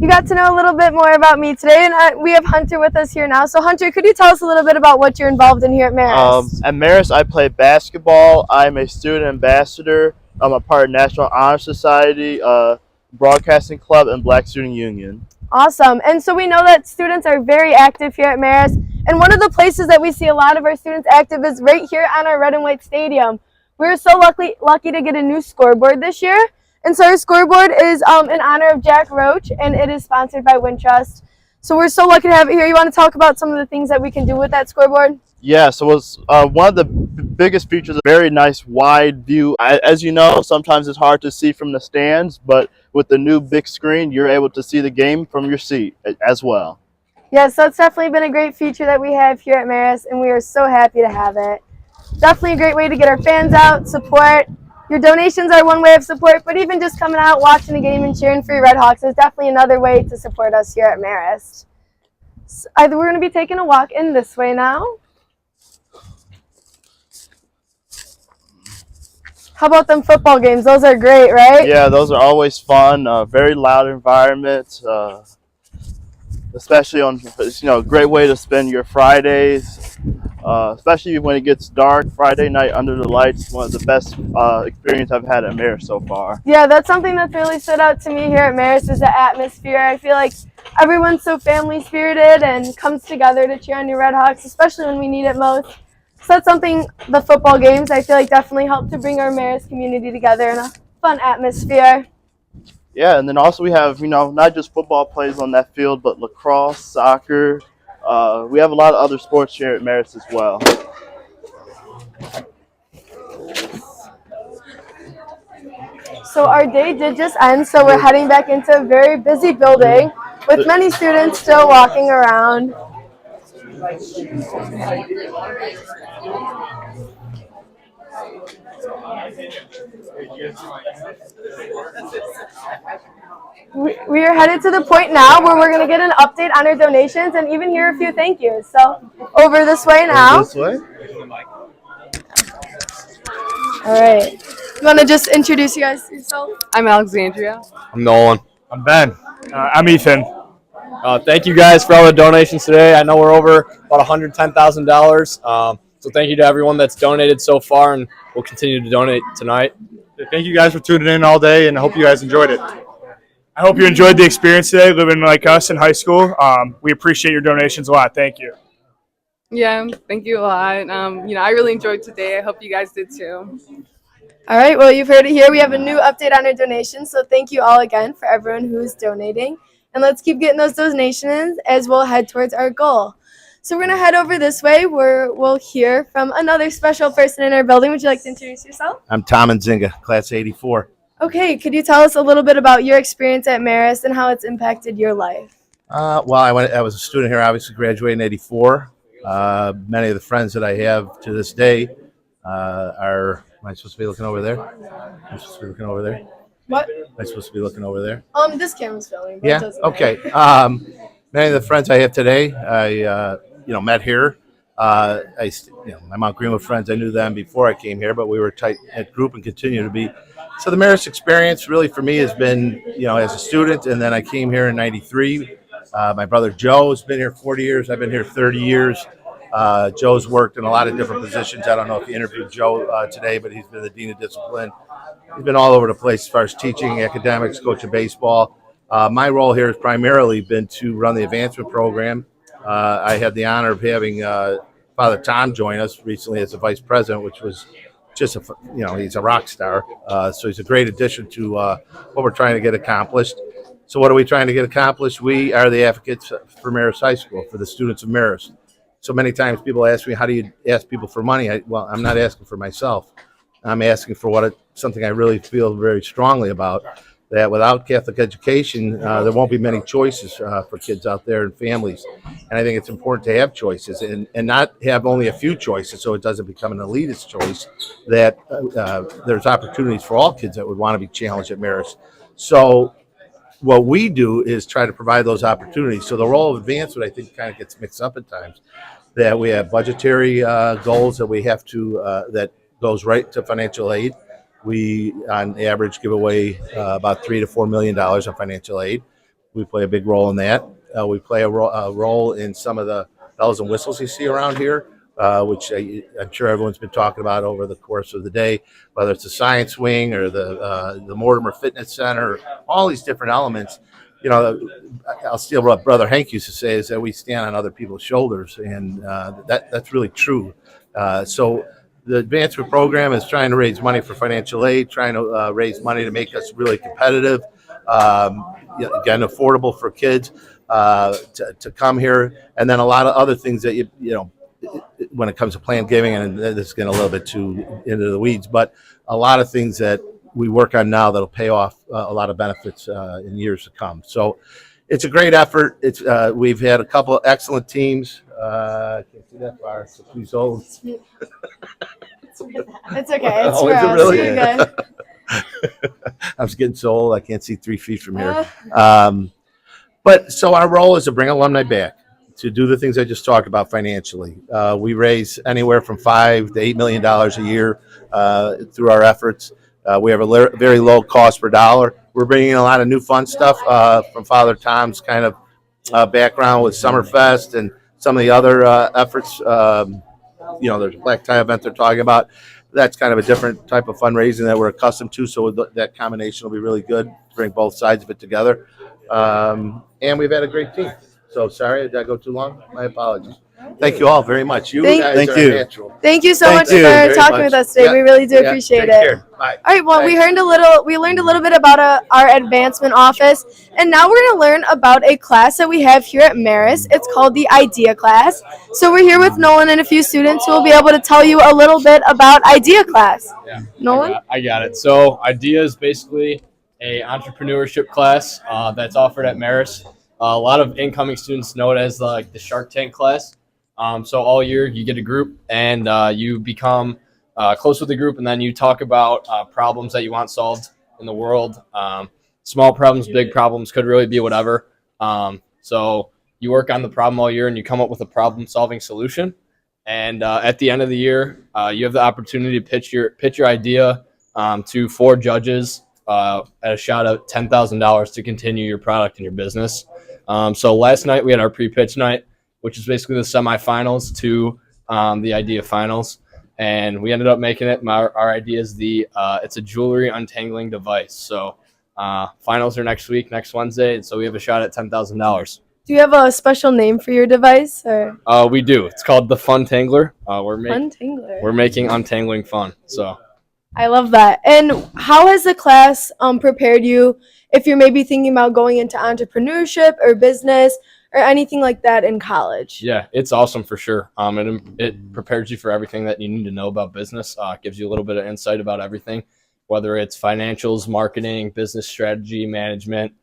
You got to know a little bit more about me today, and we have Hunter with us here now. So Hunter, could you tell us a little bit about what you're involved in here at Marist? At Marist, I play basketball. I'm a student ambassador. I'm a part of National Honor Society, Broadcasting Club, and Black Student Union. Awesome. And so we know that students are very active here at Marist, and one of the places that we see a lot of our students active is right here on our red and white stadium. We were so lucky to get a new scoreboard this year. And so our scoreboard is in honor of Jack Roach, and it is sponsored by Wintrust. So we're so lucky to have it here. You want to talk about some of the things that we can do with that scoreboard? Yeah, so it's one of the biggest features, a very nice wide view. As you know, sometimes it's hard to see from the stands, but with the new big screen, you're able to see the game from your seat as well. Yes, so it's definitely been a great feature that we have here at Marist, and we are so happy to have it. Definitely a great way to get our fans out, support. Your donations are one way of support, but even just coming out, watching a game, and cheering for your Red Hawks is definitely another way to support us here at Marist. So we're going to be taking a walk in this way now. How about them football games? Those are great, right? Yeah, those are always fun. Very loud environment, especially on, great way to spend your Fridays. Especially when it gets dark, Friday night under the lights, one of the best experience I've had at Marist so far. Yeah, that's something that's really stood out to me here at Marist is the atmosphere. I feel like everyone's so family spirited and comes together to cheer on your Red Hawks, especially when we need it most. So that's something, the football games, I feel like definitely help to bring our Marist community together in a fun atmosphere. Yeah, and then also we have, not just football plays on that field, but lacrosse, soccer. We have a lot of other sports here at Marist as well. So our day did just end, so we're heading back into a very busy building with many students still walking around. We are headed to the point now where we're going to get an update on our donations and even hear a few thank yous. So over this way now. This way. All right. You want to just introduce you guys yourself? I'm Alexandria. I'm Nolan. I'm Ben. I'm Ethan. Thank you guys for all the donations today. I know we're over about $110,000. So thank you to everyone that's donated so far, and we'll continue to donate tonight. Thank you guys for tuning in all day, and I hope you guys enjoyed it. I hope you enjoyed the experience today, living like us in high school. We appreciate your donations a lot. Thank you. Yeah, thank you a lot. I really enjoyed today. I hope you guys did too. All right, well, you've heard it here. We have a new update on our donations, so thank you all again for everyone who is donating. And let's keep getting those donations as we'll head towards our goal. So we're going to head over this way where we'll hear from another special person in our building. Would you like to introduce yourself? I'm Tom Nzinga, class 84. Okay, could you tell us a little bit about your experience at Marist and how it's impacted your life? Well, I was a student here, obviously graduated in 84. Many of the friends that I have to this day are, am I supposed to be looking over there? Am I supposed to be looking over there? What? Am I supposed to be looking over there? This camera's filming. But Yeah, it doesn't okay. matter. Many of the friends I have today, I met here. My Mount Greenwood friends, I knew them before I came here, but we were a tight-knit group and continue to be. So the Marist experience really for me has been, as a student, and then I came here in 93. My brother Joe has been here 40 years. I've been here 30 years. Joe's worked in a lot of different positions. I don't know if you interviewed Joe today, but he's been the Dean of Discipline. He's been all over the place as far as teaching, academics, coaching baseball. My role here has primarily been to run the advancement program. I had the honor of having Father Tom join us recently as the vice president, which was just he's a rock star. So he's a great addition to what we're trying to get accomplished. So what are we trying to get accomplished? We are the advocates for Marist High School, for the students of Marist. So many times people ask me, how do you ask people for money? Well, I'm not asking for myself. I'm asking for something I really feel very strongly about, that without Catholic education, there won't be many choices for kids out there and families. And I think it's important to have choices and not have only a few choices so it doesn't become an elitist choice, that there's opportunities for all kids that would want to be challenged at Marist. So what we do is try to provide those opportunities. So the role of advancement, I think, kind of gets mixed up at times, that we have budgetary goals that we have to, that goes right to financial aid. We, on average, give away about $3 to $4 million on financial aid. we play a big role in that. We play a role in some of the bells and whistles you see around here, which I'm sure everyone's been talking about over the course of the day, whether it's the science wing or the Mortimer Fitness Center, all these different elements. You know, I'll steal what Brother Hank used to say, is that we stand on other people's shoulders, and that's really true. So the advancement program is trying to raise money for financial aid, trying to raise money to make us really competitive, again, affordable for kids to come here, and then a lot of other things that you know, when it comes to plan giving, and this is getting a little bit too into the weeds, but a lot of things that we work on now that'll pay off a lot of benefits in years to come. So it's a great effort. It's we've had a couple of excellent teams. I can't see that far, so please hold. It's okay. It's Oh, for is it us. really? You're good. I was getting so old I can't see 3 feet from here. But so our role is to bring alumni back, to do the things I just talked about financially. We raise anywhere from $5 to $8 million a year through our efforts. We have a very low cost per dollar. We're bringing in a lot of new fun stuff from Father Tom's kind of background with Summerfest and some of the other efforts. You know, there's a black tie event they're talking about. That's kind of a different type of fundraising that we're accustomed to. So that combination will be really good to bring both sides of it together. And we've had a great team. So sorry, did I go too long? My apologies. Thank you all very much. You guys Thank are you. natural. Thank you so Thank much you for very talking with us today. We really do appreciate Take it. care. Bye. All right. Well, we learned a little bit about our advancement office, and now we're going to learn about a class that we have here at Marist. It's called the Idea class. So we're here with Nolan and a few students who will be able to tell you a little bit about Idea class. Yeah, Nolan? I got it. So Idea is basically a entrepreneurship class that's offered at Marist. A lot of incoming students know it as like the Shark Tank class. So all year you get a group and you become close with the group, and then you talk about problems that you want solved in the world. Small problems, big problems, could really be whatever. So you work on the problem all year and you come up with a problem-solving solution. And at the end of the year, you have the opportunity to pitch your idea to 4 judges at a shot at $10,000 to continue your product and your business. So last night we had our pre-pitch night, which is basically the semifinals to the idea finals, and we ended up making it. Our idea is it's a jewelry untangling device. So finals are next week, next Wednesday, and so we have a shot at $10,000. Do you have a special name for your device? Or? We do. It's called the Fun Tangler. Fun Tangler. We're making untangling fun. So I love that. And how has the class prepared you if you're maybe thinking about going into entrepreneurship or business or anything like that in college? yeah, it's awesome for sure. It prepares you for everything that you need to know about business. Gives you a little bit of insight about everything, whether it's financials, marketing, business strategy, management,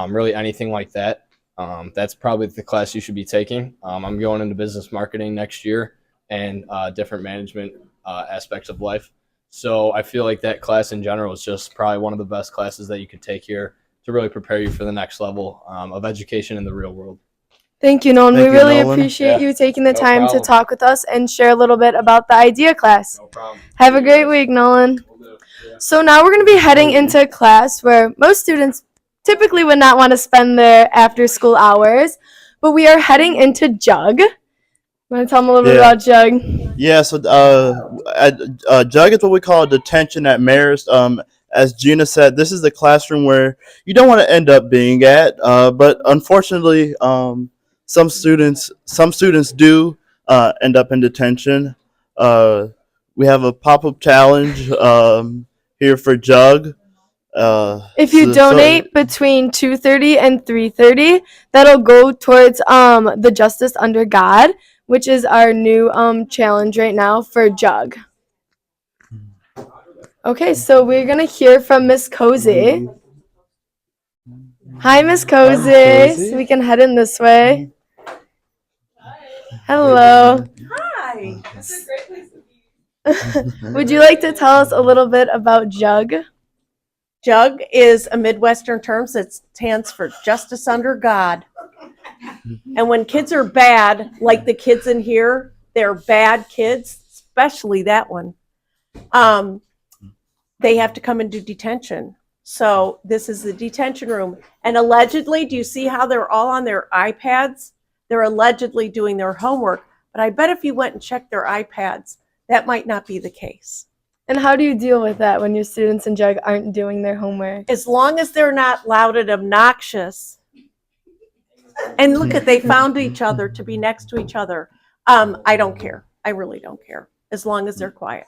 really anything like that. That's probably the class you should be taking. I'm going into business marketing next year and different management aspects of life. So I feel like that class in general is just probably one of the best classes that you could take here to really prepare you for the next level of education in the real world. Thank you, Nolan. Thank We you, really Nolan. appreciate you taking the No time problem. to talk with us and share a little bit about the Idea class. No problem. Have a great week, Nolan. So now we're going to be heading into class where most students typically would not want to spend their after school hours, but we are heading into Jug. Want to tell them a little bit about Jug? Yeah, so Jug is what we call Detention at Marist. As Gina said, this is the classroom where you don't want to end up being at, but unfortunately, some students do end up in detention. We have a pop-up challenge here for Jug. If you donate between 2:30 and 3:30, that'll go towards the Justice Under God, which is our new challenge right now for Jug. Okay, so we're gonna hear from Miss Cozy. Hi, Miss Cozy. So we can head in this way. Hello. Hi. Would you like to tell us a little bit about Jug? Jug is a Midwestern term that stands for Justice Under God. And when kids are bad, like the kids in here, they're bad kids, especially that one. They have to come into detention. So this is the detention room. And allegedly, do you see how they're all on their iPads? They're allegedly doing their homework. But I bet if you went and checked their iPads, that might not be the case. And how do you deal with that when your students in JUG aren't doing their homework? As long as they're not loud and obnoxious. And look at, they found each other to be next to each other. I don't care. I really don't care. As long as they're quiet.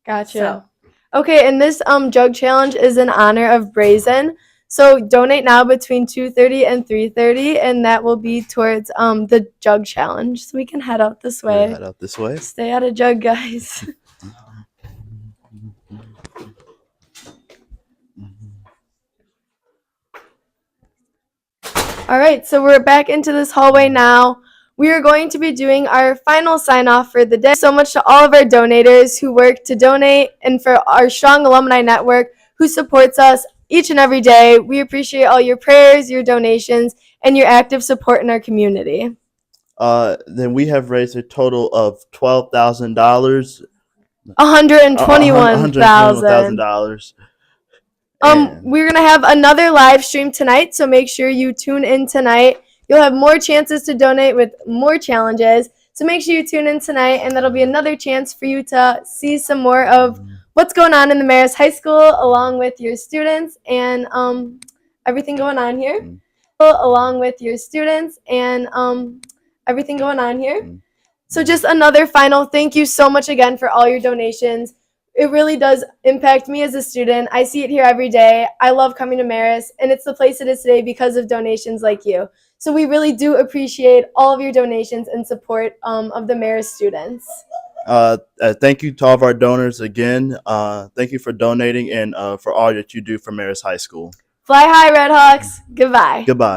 Gotcha. Okay, and this JUG challenge is in honor of Brazen. So donate now between 2:30 and 3:30, and that will be towards the JUG challenge. So we can head out this way. Head out this way. Stay out of JUG, guys. All right, so we're back into this hallway now. We are going to be doing our final sign-off for the day. So much to all of our donators who work to donate, and for our strong alumni network who supports us each and every day. We appreciate all your prayers, your donations, and your active support in our community. Then we have raised a total of $12,000. $121,000. We're gonna have another live stream tonight, so make sure you tune in tonight. You'll have more chances to donate with more challenges, so make sure you tune in tonight, and that'll be another chance for you to see some more of what's going on in the Marist High School, along with your students and everything going on here. Along with your students and everything going on here. So just another final thank you so much again for all your donations. It really does impact me as a student. I see it here every day. I love coming to Marist, and it's the place it is today because of donations like you. So we really do appreciate all of your donations and support of the Marist students. Thank you to all of our donors again. Thank you for donating and for all that you do for Marist High School. Fly high, Red Hawks. Goodbye. Goodbye.